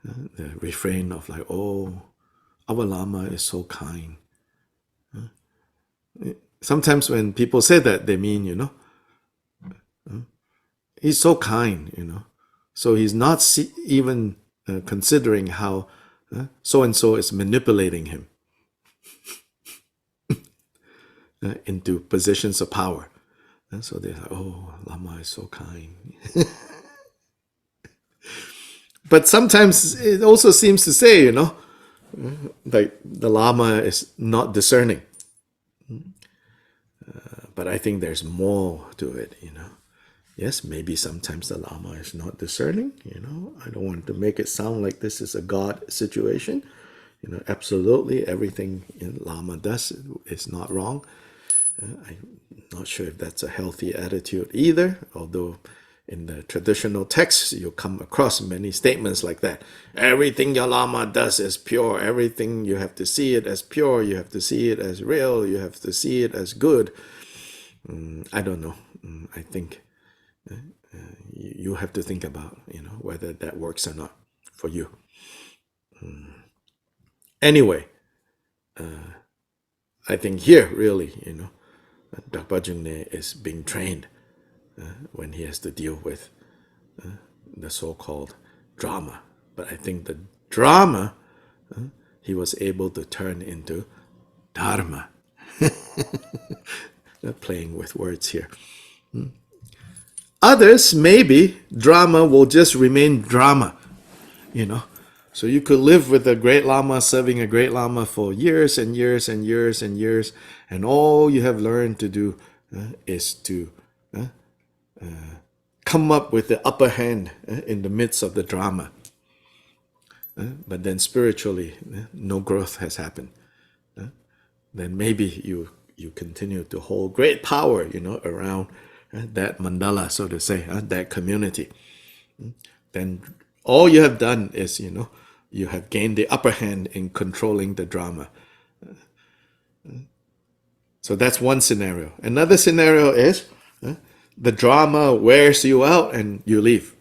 the refrain of like, oh, our Lama is so kind. Sometimes when people say that, they mean, he's so kind, so he's not even considering how so-and-so is manipulating him into positions of power. So they're like, oh, Lama is so kind. But sometimes it also seems to say, like the Lama is not discerning. But I think there's more to it, Yes, maybe sometimes the Lama is not discerning, I don't want to make it sound like this is a God situation. Absolutely everything Lama does is not wrong. I'm not sure if that's a healthy attitude either, although in the traditional texts you'll come across many statements like that. Everything your Lama does is pure. Everything, you have to see it as pure. You have to see it as real. You have to see it as good. I don't know. I think you have to think about, whether that works or not for you. Anyway, I think here really, Drakpa Jungne is being trained when he has to deal with the so-called drama. But I think the drama he was able to turn into dharma. Playing with words here. Others, maybe drama will just remain drama, So you could live with a great Lama, serving a great Lama for years and years and years and years, and all you have learned to do is to come up with the upper hand in the midst of the drama. But then spiritually, no growth has happened. Then maybe you continue to hold great power, around that mandala, so to say, that community. Then all you have done is, you have gained the upper hand in controlling the drama. So that's one scenario. Another scenario is the drama wears you out and you leave.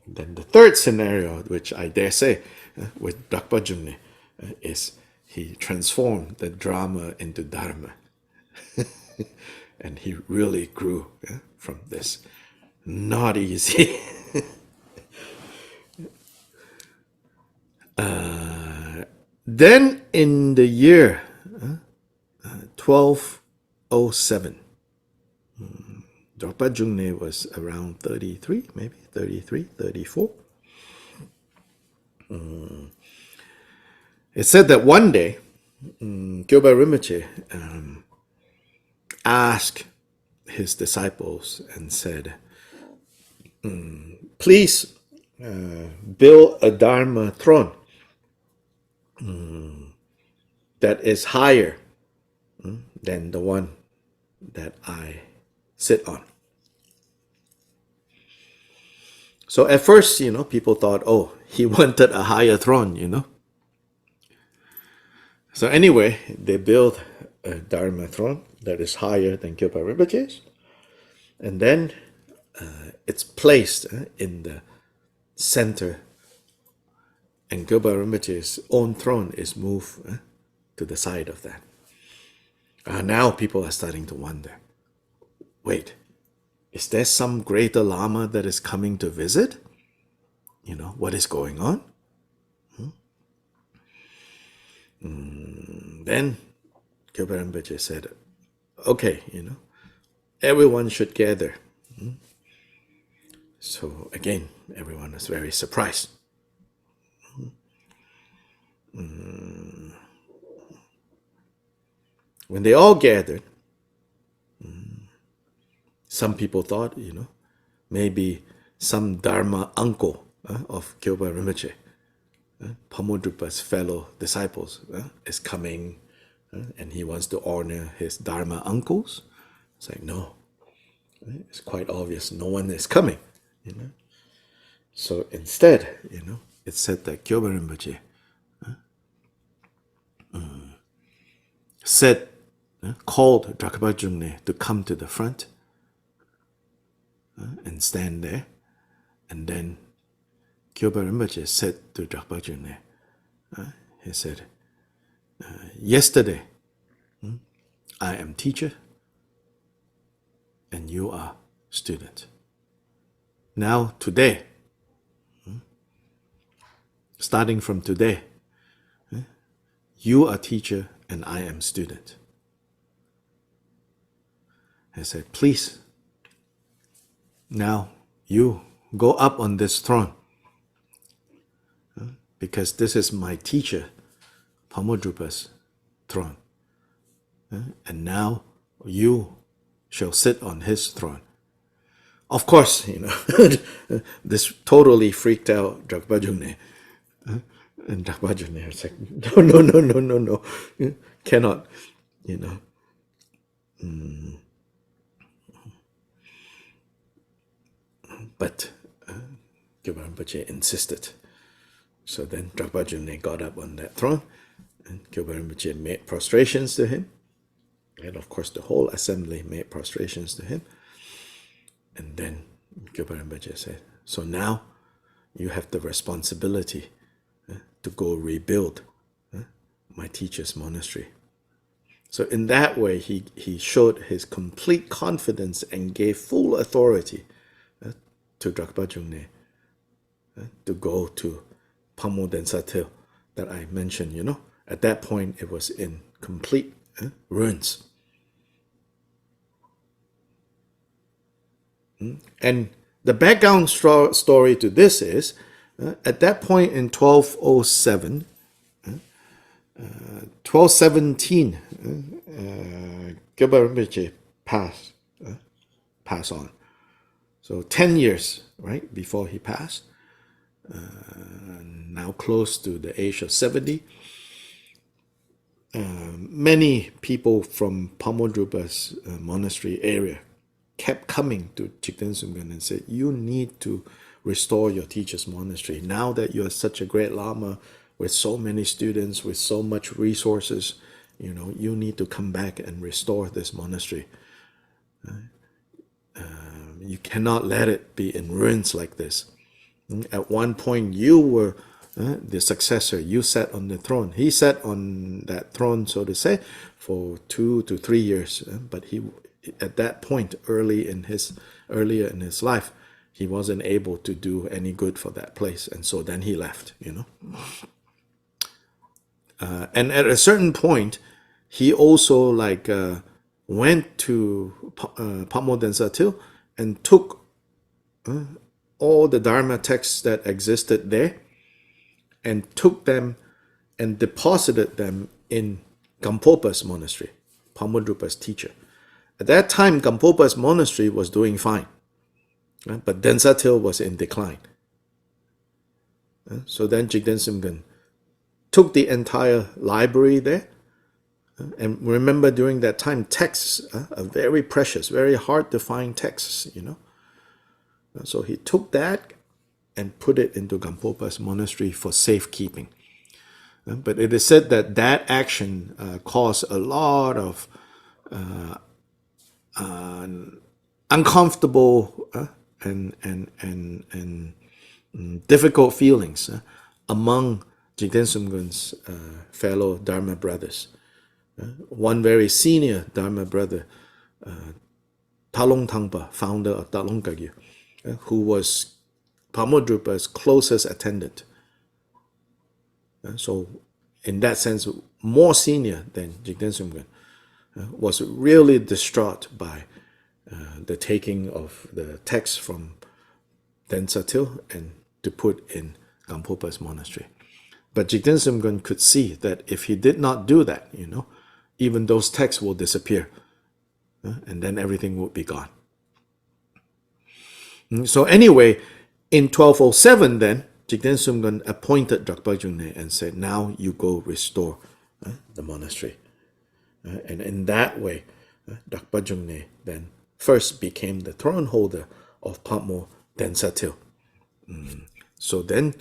Then the third scenario, which I dare say with Drakpa Jungne, is he transformed the drama into dharma. And he really grew from this. Not easy. Then in the year 1207, Drakpa Jungne was around 33, maybe 33, 34. It said that one day, Kyobpa Rinpoche asked his disciples and said, please build a Dharma throne that is higher than the one that I sit on. So at first, people thought, oh, he wanted a higher throne, So anyway, they built a Dharma throne that is higher than Kyobpa Rinpoche's. And then it's placed in the center. And Kyobpa Rinpoche's own throne is moved to the side of that. Now people are starting to wonder, wait, Is there some greater Lama that is coming to visit? What is going on? Then Kyobpa Rinpoche said, okay, everyone should gather. So again, everyone was very surprised. When they all gathered, some people thought, maybe some Dharma uncle of Kyobpa Rinpoche, Pakmodrupa's fellow disciples, is coming, and he wants to honor his Dharma uncles. It's like, no, it's quite obvious no one is coming. So instead, it's said that Kyobpa Rinpoche called Drakpa Jungne to come to the front and stand there. And then Kyobpa Rinpoche said to Drakpa Jungne, he said, yesterday, I am teacher and you are student. Now, today, starting from today, you are teacher and I am student. I said, please, now you go up on this throne, because this is my teacher, Pakmodrupa's throne. And now you shall sit on his throne. Of course, this totally freaked out Drakpa Jungne. And Drakpa Jungne was like, no, cannot, But Kyobpa Rinpoche insisted. So then Drakpa Jungne got up on that throne, and Kyobpa Rinpoche made prostrations to him. And of course, the whole assembly made prostrations to him. And then Kyobpa Rinpoche said, so now you have the responsibility to go rebuild my teacher's monastery. So in that way, he showed his complete confidence and gave full authority to Drakpa Jungne to go to Densatil that I mentioned. At that point, it was in complete ruins. And the background story to this is, at that point in 1207, 1217, Kyobpa Rinpoche passed on. So 10 years, right, before he passed, now close to the age of 70, many people from Pakmodrupa's monastery area kept coming to Jikten Sumgon and said, you need to restore your teacher's monastery. Now that you're such a great Lama with so many students, with so much resources, you need to come back and restore this monastery. You cannot let it be in ruins like this. At one point, you were the successor. You sat on the throne. He sat on that throne, so to say, for 2 to 3 years. But he, at that point, earlier in his life, he wasn't able to do any good for that place, and so then he left. And at a certain point, he also went to Densatil and took all the Dharma texts that existed there and took them and deposited them in Gampopa's monastery, Pakmodrupa's teacher. At that time, Gampopa's monastery was doing fine, but Densatil was in decline. So then Jikten Sumgon took the entire library there. And remember, during that time, texts are very precious, very hard to find texts, So he took that and put it into Gampopa's monastery for safekeeping. But it is said that that action caused a lot of uncomfortable and difficult feelings among Jikten Sumgon's fellow Dharma brothers. One very senior Dharma brother Talong Tangpa, founder of Drikung Kagyu, who was Pakmodrupa's closest attendant. So, in that sense, more senior than Jikten Sumgon, was really distraught by the taking of the text from Densatil and to put in Gampopa's monastery. But Jikten Sumgon could see that if he did not do that, even those texts will disappear, and then everything would be gone. So anyway, in 1207 then, Jikten Sumgon appointed Drakpa Jungne and said, now you go restore the monastery. And in that way, Drakpa Jungne then first became the throne holder of Pakmo Densatil. So then,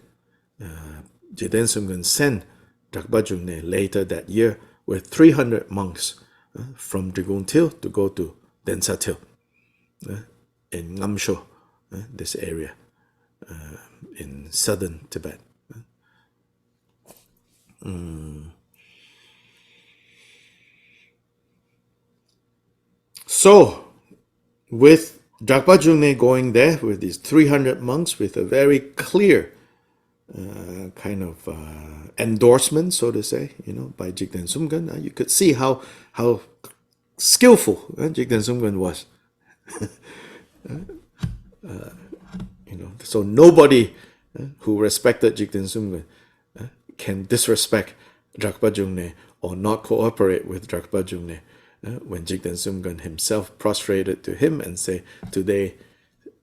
Jikten Sumgon sent Drakpa Jungne later that year with 300 monks from Drikung Til to go to Densatil in Ngamsho, this area in southern Tibet. So, with Drakpa Jungne going there with these 300 monks with a very clear kind of endorsement, so to say, by Jikten Sumgon, you could see how skillful Jikten Sumgon was. So nobody who respected Jikten Sumgon can disrespect Drakpa Jungne or not cooperate with Drakpa Jungne when Jikten Sumgon himself prostrated to him and say, today,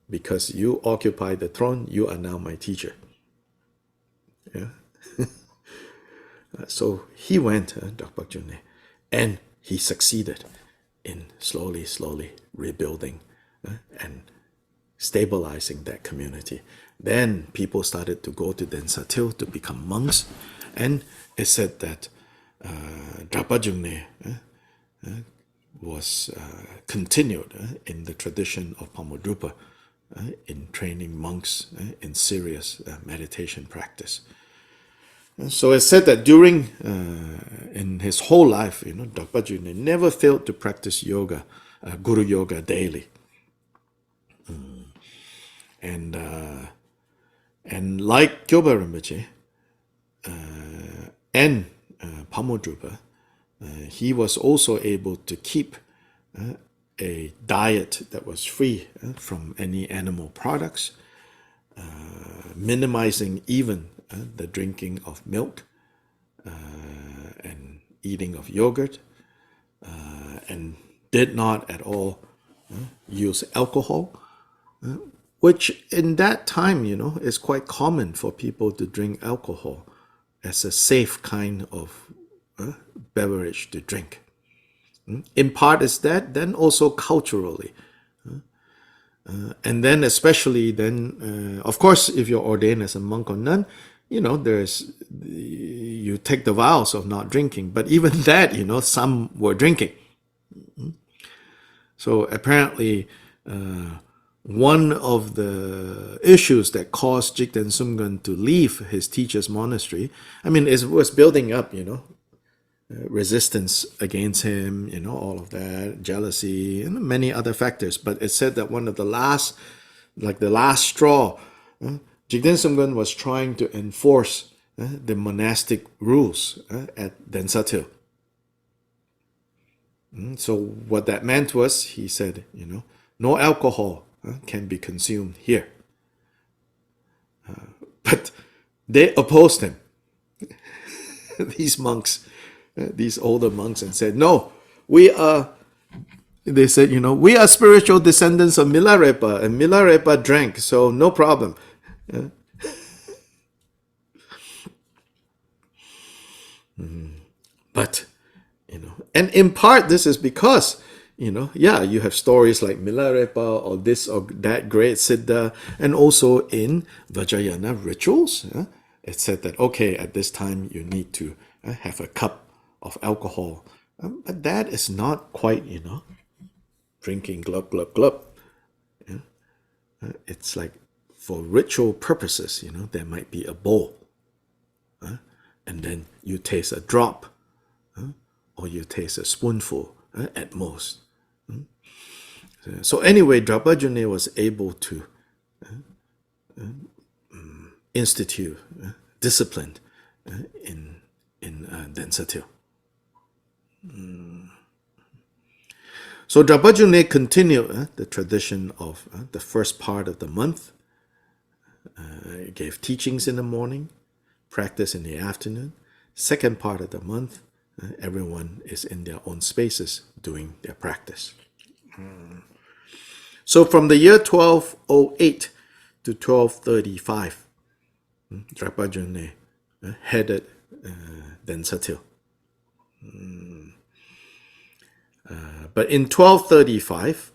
because you occupy the throne, you are now my teacher. Yeah. So he went, Drakpa Jungne, and he succeeded in slowly rebuilding and stabilizing that community. Then people started to go to Densatil to become monks, and it said that Drakpa Jungne was continued in the tradition of Pakmodrupa in training monks in serious meditation practice. So it's said that during, in his whole life, Drakpa Jungne never failed to practice yoga, Guru Yoga daily. And like Kyobpa Rinpoche and Pakmodrupa, he was also able to keep a diet that was free from any animal products, minimizing even the drinking of milk and eating of yogurt, and did not at all use alcohol, which in that time, is quite common for people to drink alcohol as a safe kind of beverage to drink. In part is that, then also culturally. And then especially then, of course, if you're ordained as a monk or nun, you take the vows of not drinking. But even that, some were drinking. So apparently, one of the issues that caused Jikten Sumgon to leave his teacher's monastery, it was building up, resistance against him, all of that, jealousy, and many other factors. But it said that one of the last straw, Jikten Sumgon was trying to enforce the monastic rules at Densatil. So what that meant was, he said, no alcohol can be consumed here. But they opposed him, these monks, these older monks, and said, no, they said, we are spiritual descendants of Milarepa, and Milarepa drank, so no problem. But, and in part this is because, you have stories like Milarepa or this or that great Siddha, and also in Vajrayana rituals, it said that, okay, at this time you need to have a cup of alcohol. But that is not quite, drinking glub, glub, glub. It's like for ritual purposes, there might be a bowl. And then you taste a drop, or you taste a spoonful at most. So anyway, Drakpa Jungne was able to institute discipline in Densatil. So Drakpa Jungne continued the tradition of the first part of the month. Gave teachings in the morning, practice in the afternoon. Second part of the month, everyone is in their own spaces doing their practice. So from the year 1208 to 1235, Drakpa Jungne headed Densatil. But in 1235,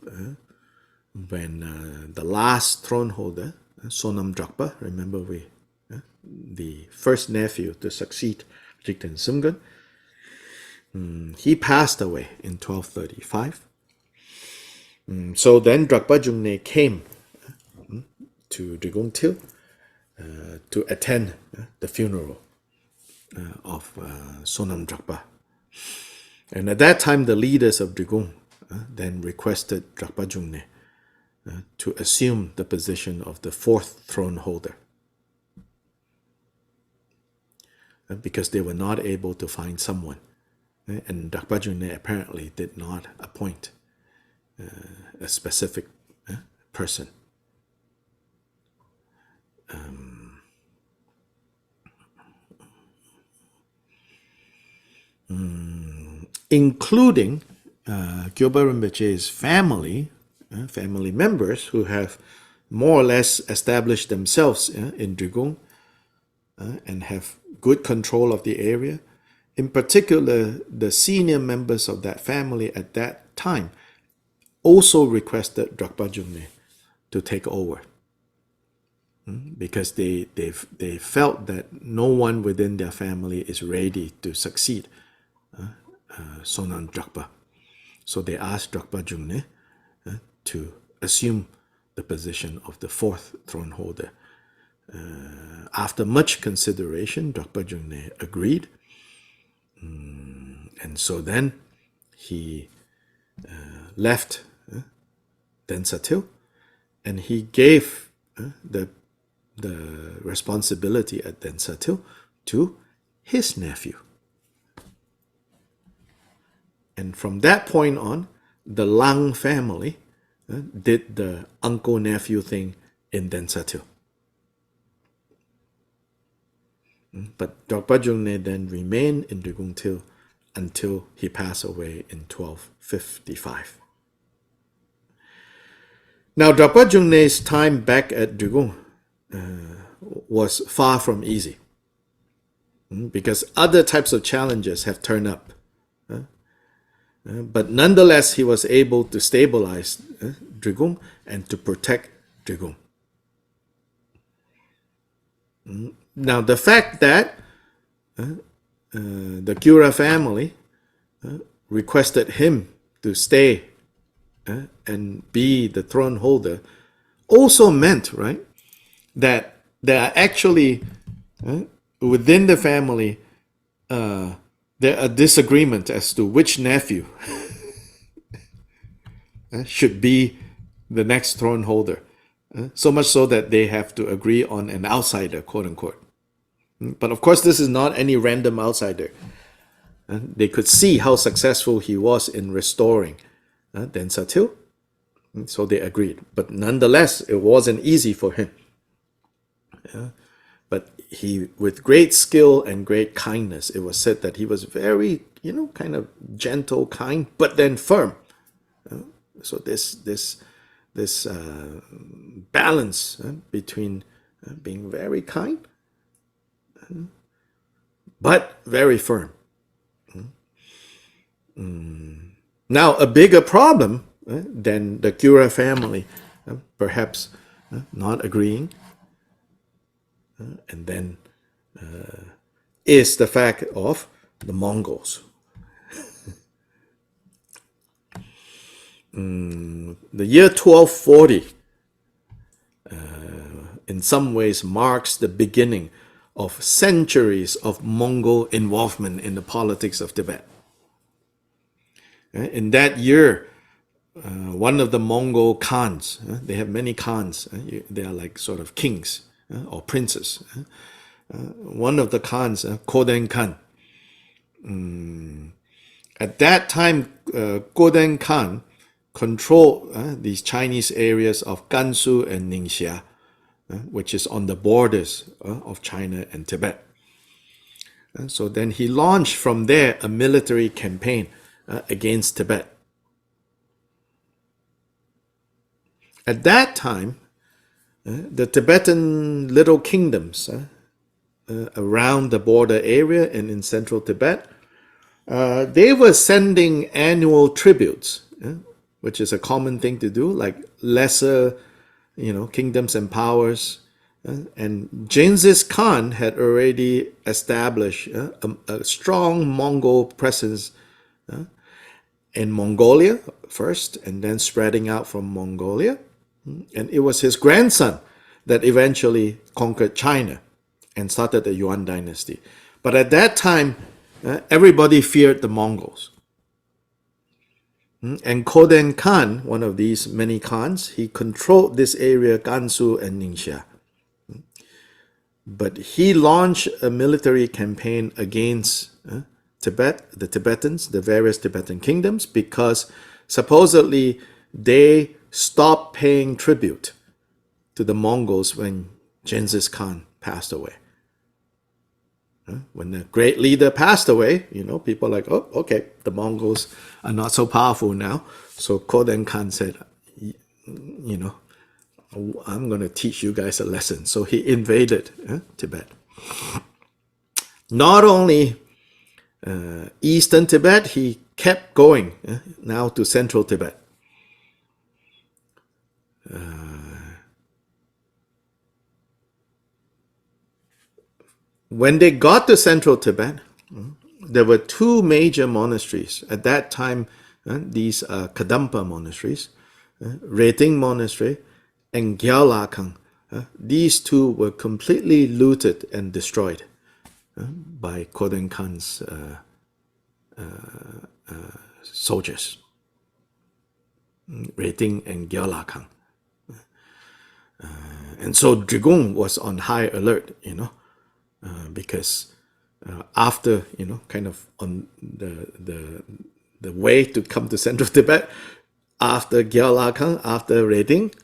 when the last throne holder, Sonam Drakpa, remember the first nephew to succeed Jikten Sumgon, he passed away in 1235. So then Drakpa Jungne came to Drikung Til to attend the funeral of Sonam Drakpa. And at that time, the leaders of Drikung then requested Drakpa Jungne to assume the position of the fourth throne holder, because they were not able to find someone. And Drakpa Jungne apparently did not appoint a specific person. Including Kyobpa Rinpoche's family members who have more or less established themselves in Drikung and have good control of the area. In particular, the senior members of that family at that time also requested Drakpa Jungne to take over, because they felt that no one within their family is ready to succeed Sonam Drakpa. So they asked Drakpa Jungne to assume the position of the fourth throne holder. After much consideration, Drakpa Jungne agreed. And so then he left Densatil, and he gave the responsibility at Densatil to his nephew. And from that point on, the Lang family did the uncle-nephew thing in Densatil. But Drakpa Jungne then remained in Drikung Til until he passed away in 1255. Now, Drakpa Jungne's time back at Drikung was far from easy, because other types of challenges have turned up. But nonetheless, he was able to stabilize Drikung and to protect Drikung. Now, the fact that the Kyura family requested him to stay and be the throne holder also meant, right, that there are actually within the family there are disagreements as to which nephew should be the next throne holder. So much so that they have to agree on an outsider, quote unquote. But of course, this is not any random outsider. They could see how successful he was in restoring Densatil, so they agreed. But nonetheless, it wasn't easy for him. But he, with great skill and great kindness, it was said that he was very, kind of gentle, kind, but then firm. So this balance between being very kind but very firm. Now, a bigger problem than the Kyura family perhaps not agreeing, and then is the fact of the Mongols. The year 1240 in some ways marks the beginning of centuries of Mongol involvement in the politics of Tibet. In that year, one of the Mongol Khans, they have many Khans, they are like sort of kings or princes. One of the Khans, Koden Khan. At that time, Koden Khan controlled these Chinese areas of Gansu and Ningxia, which is on the borders of China and Tibet. So then he launched from there a military campaign against Tibet. At that time, the Tibetan little kingdoms around the border area and in central Tibet, they were sending annual tributes, which is a common thing to do, like lesser, kingdoms and powers. And Genghis Khan had already established a strong Mongol presence in Mongolia first, and then spreading out from Mongolia. And it was his grandson that eventually conquered China and started the Yuan dynasty. But at that time, everybody feared the Mongols. And Koden Khan, one of these many Khans, he controlled this area, Gansu and Ningxia. But he launched a military campaign against Tibet, the Tibetans, the various Tibetan kingdoms, because supposedly they stopped paying tribute to the Mongols when Genghis Khan passed away. When the great leader passed away, people are like, oh, okay, the Mongols are not so powerful now. So Koden Khan said, I'm going to teach you guys a lesson. So he invaded Tibet. Not only eastern Tibet, he kept going now to central Tibet. When they got to central Tibet, there were two major monasteries. At that time, these are Kadampa monasteries, Reting Monastery and Gyalakang. These two were completely looted and destroyed by Koden Khan's soldiers. Reting and Gyalakang. And so Drikung was on high alert, because after, kind of on the way to come to central Tibet, after Gyalakang, after Reting,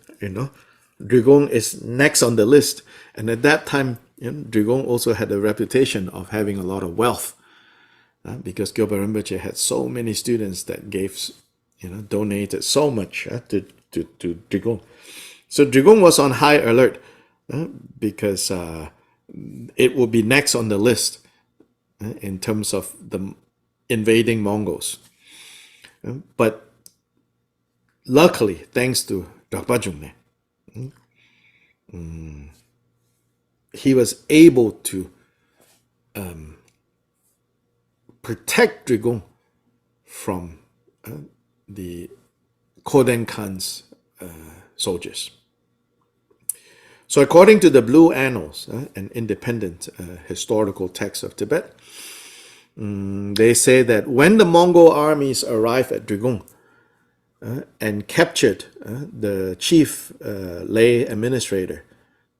Drikung is next on the list. And at that time, Drikung also had a reputation of having a lot of wealth, because Kyobpa Rinpoche had so many students that gave, donated so much to Drikung. So Drikung was on high alert because it would be next on the list in terms of the invading Mongols. But luckily, thanks to Drakpa Jungne, he was able to protect Drikung from the Koden Khan's soldiers. So according to the Blue Annals, an independent historical text of Tibet, they say that when the Mongol armies arrived at Drikung and captured the chief lay administrator,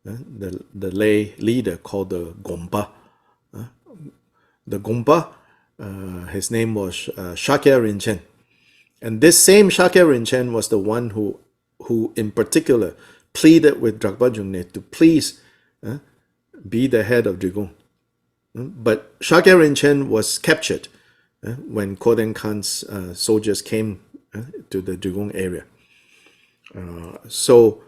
the lay leader called the Gompa. The Gompa, his name was Shakya Rinchen. And this same Shakya Rinchen was the one who in particular pleaded with Drakpa Jungne to please be the head of Drikung. But Shakya Rinchen was captured when Koden Khan's soldiers came to the Drikung area. So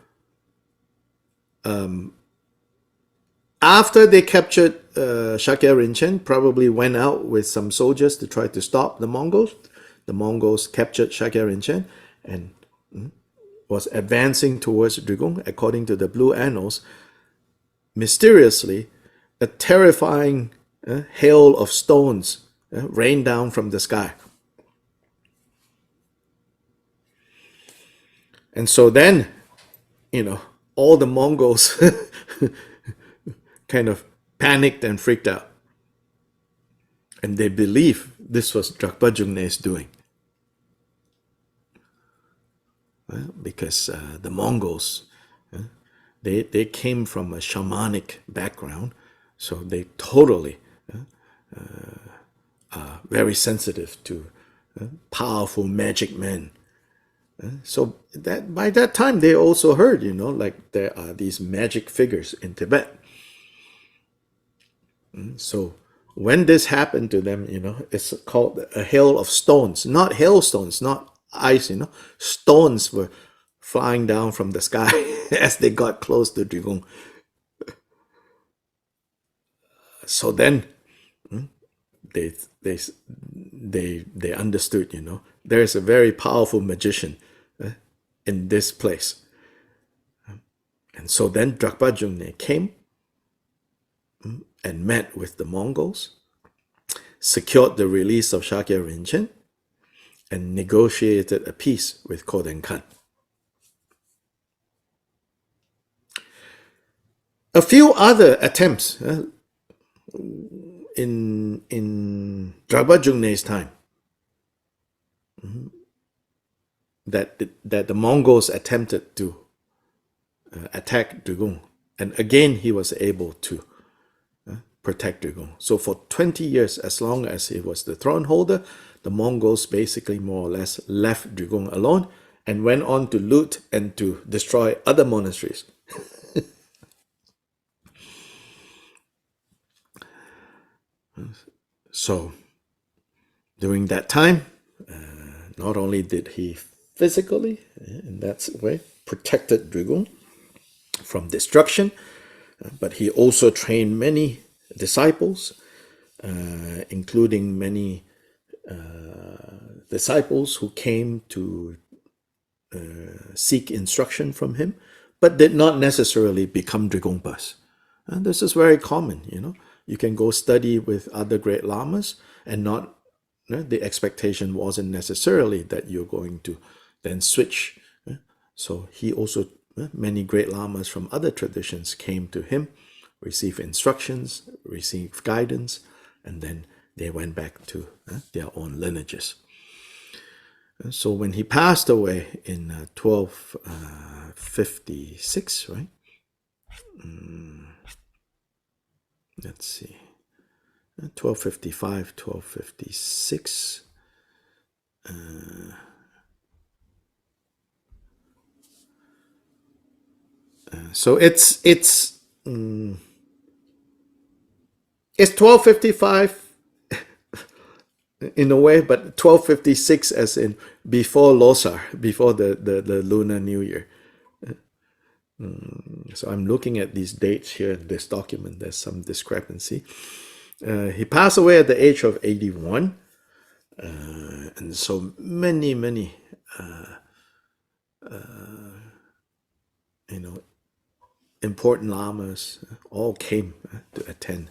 after they captured Shakya Rinchen, probably went out with some soldiers to try to stop the Mongols. The Mongols captured Shakya Rinchen and was advancing towards Drikung. According to the Blue Annals, mysteriously, a terrifying hail of stones rained down from the sky. And so then, all the Mongols kind of panicked and freaked out. And they believe this was Drakpa Jungne's doing. because the Mongols, they came from a shamanic background, so they totally are very sensitive to powerful magic men. So that by that time they also heard, like there are these magic figures in Tibet. So when this happened to them, it's called a hail of stones, not hailstones, not ice, stones were flying down from the sky as they got close to Drikung. So then they understood, there is a very powerful magician in this place. And so then Drakpa Jungne came and met with the Mongols, secured the release of Shakya Rinchen, and negotiated a peace with Koden Khan. A few other attempts in Drakpa Jungne's time that the Mongols attempted to attack Drikung, and again he was able to protect Drikung. So for 20 years, as long as he was the throne holder, the Mongols basically more or less left Drikung alone and went on to loot and to destroy other monasteries. So during that time, not only did he physically, in that way, protected Drikung from destruction, but he also trained many disciples, including many disciples who came to seek instruction from him, but did not necessarily become Drikungpas. And this is very common, You can go study with other great lamas and not, the expectation wasn't necessarily that you're going to then switch. So he also, many great lamas from other traditions came to him, received instructions, received guidance, and then they went back to their own lineages. So when he passed away in 1256, right? Let's see, 1255, 1256. So it's 1255 in a way, but 1256 as in before Losar, before the Lunar New Year. So I'm looking at these dates here in this document. There's some discrepancy. He passed away at the age of 81. And so many important lamas all came to attend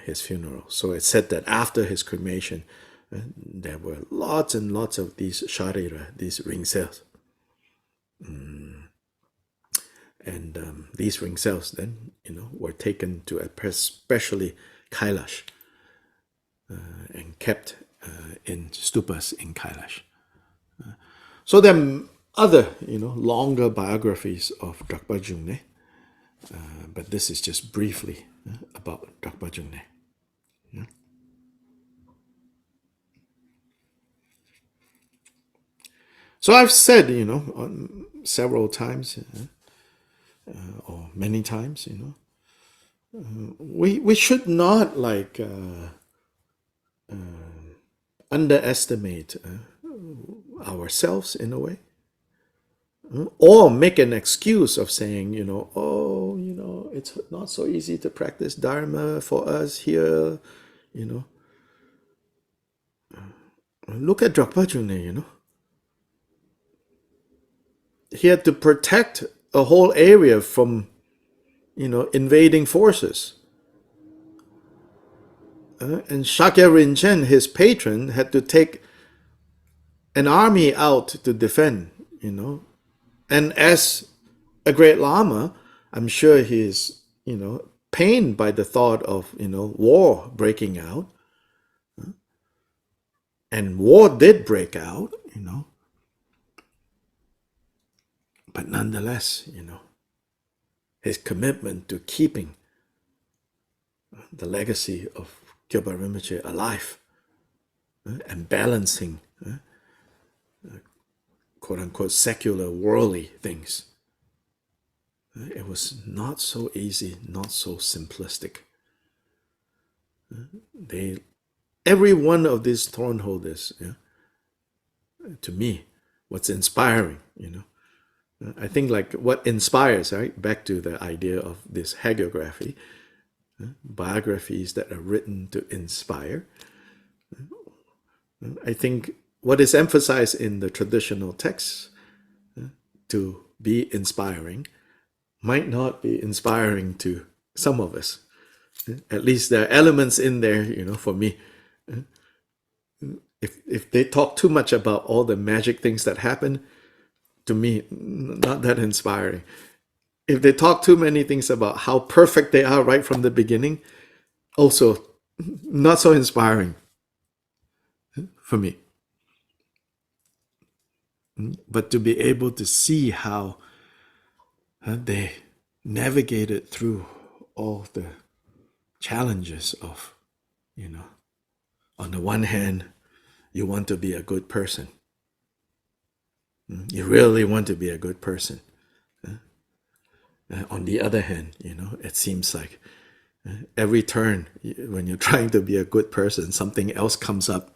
his funeral. So it's said that after his cremation, there were lots and lots of these sharira, these ring cells. And these ring cells then, were taken to especially Kailash and kept in stupas in Kailash. So there are other, longer biographies of Drakpa Jungne, but this is just briefly about Drakpa Jungne. So I've said, several times, or many times, we should not underestimate ourselves in a way, or make an excuse of saying, it's not so easy to practice Dharma for us here, Look at Drakpa Jungne, He had to protect a whole area from, invading forces. And Shakya Rinchen, his patron, had to take an army out to defend, And as a great Lama, I'm sure he's, pained by the thought of, war breaking out. And war did break out, nonetheless, his commitment to keeping the legacy of Kyobpa Rinpoche alive and balancing quote-unquote secular worldly things. It was not so easy, not so simplistic. Every one of these throne holders, to me, what's inspiring, I think like what inspires, right? Back to the idea of this hagiography, biographies that are written to inspire. I think what is emphasized in the traditional texts to be inspiring might not be inspiring to some of us. At least there are elements in there, for me. If they talk too much about all the magic things that happen, to me, not that inspiring. If they talk too many things about how perfect they are right from the beginning, also not so inspiring for me. But to be able to see how they navigated through all the challenges of, on the one hand, you want to be a good person. You really want to be a good person. On the other hand, it seems like every turn, when you're trying to be a good person, something else comes up.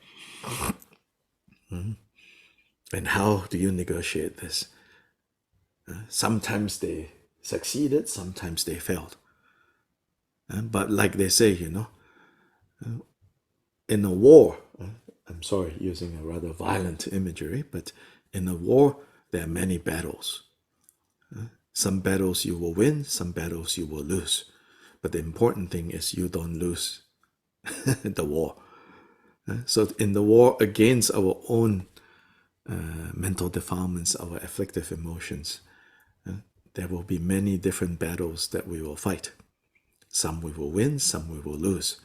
And how do you negotiate this? Sometimes they succeeded, sometimes they failed. But like they say, in a war, I'm sorry, using a rather violent imagery, but in a war, there are many battles. Some battles you will win, some battles you will lose. But the important thing is you don't lose the war. So in the war against our own mental defilements, our afflictive emotions, there will be many different battles that we will fight. Some we will win, some we will lose.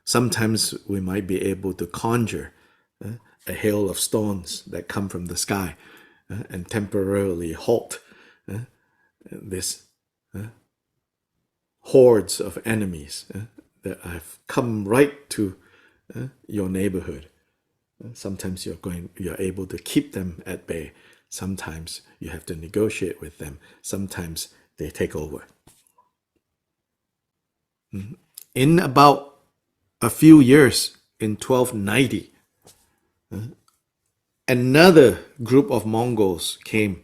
Sometimes we might be able to conjure a hail of stones that come from the sky and temporarily halt this hordes of enemies that have come right to your neighborhood. Sometimes you're able to keep them at bay. Sometimes you have to negotiate with them. Sometimes they take over. In about a few years, in 1290, another group of Mongols came.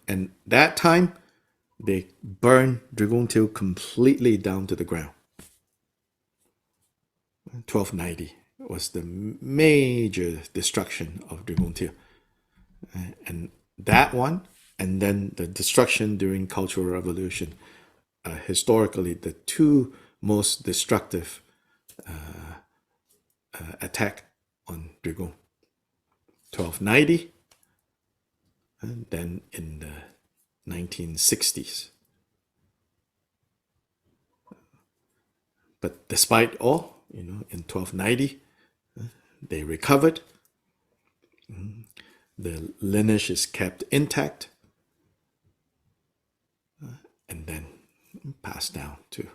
And that time, they burned Drikung Kagyu completely down to the ground. 1290 was the major destruction of Drikung Kagyu. And that one, and then the destruction during Cultural Revolution, historically the two most destructive attack on Drikung. 1290, and then in the 1960s. But despite all, in 1290, they recovered. The lineage is kept intact, and then passed down to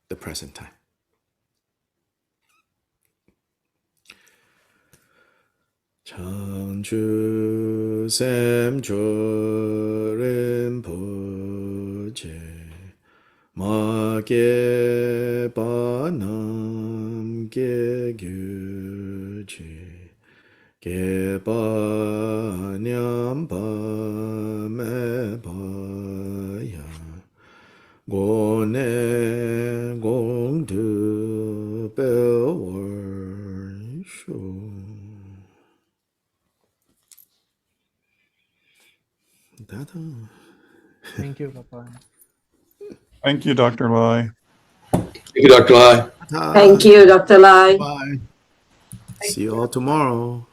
the present time. Changchu Semcho Rinpoche Ma Ge Ba Nam Ge Gyu Chi Ge Ba Nyam Ba Me Ba Ya Go Ne Gong Du Be Wer Shu. Thank you, Papa. Thank you, Dr. Lai. Thank you, Dr. Lai. Thank you, Dr. Lai. Bye. See you all tomorrow.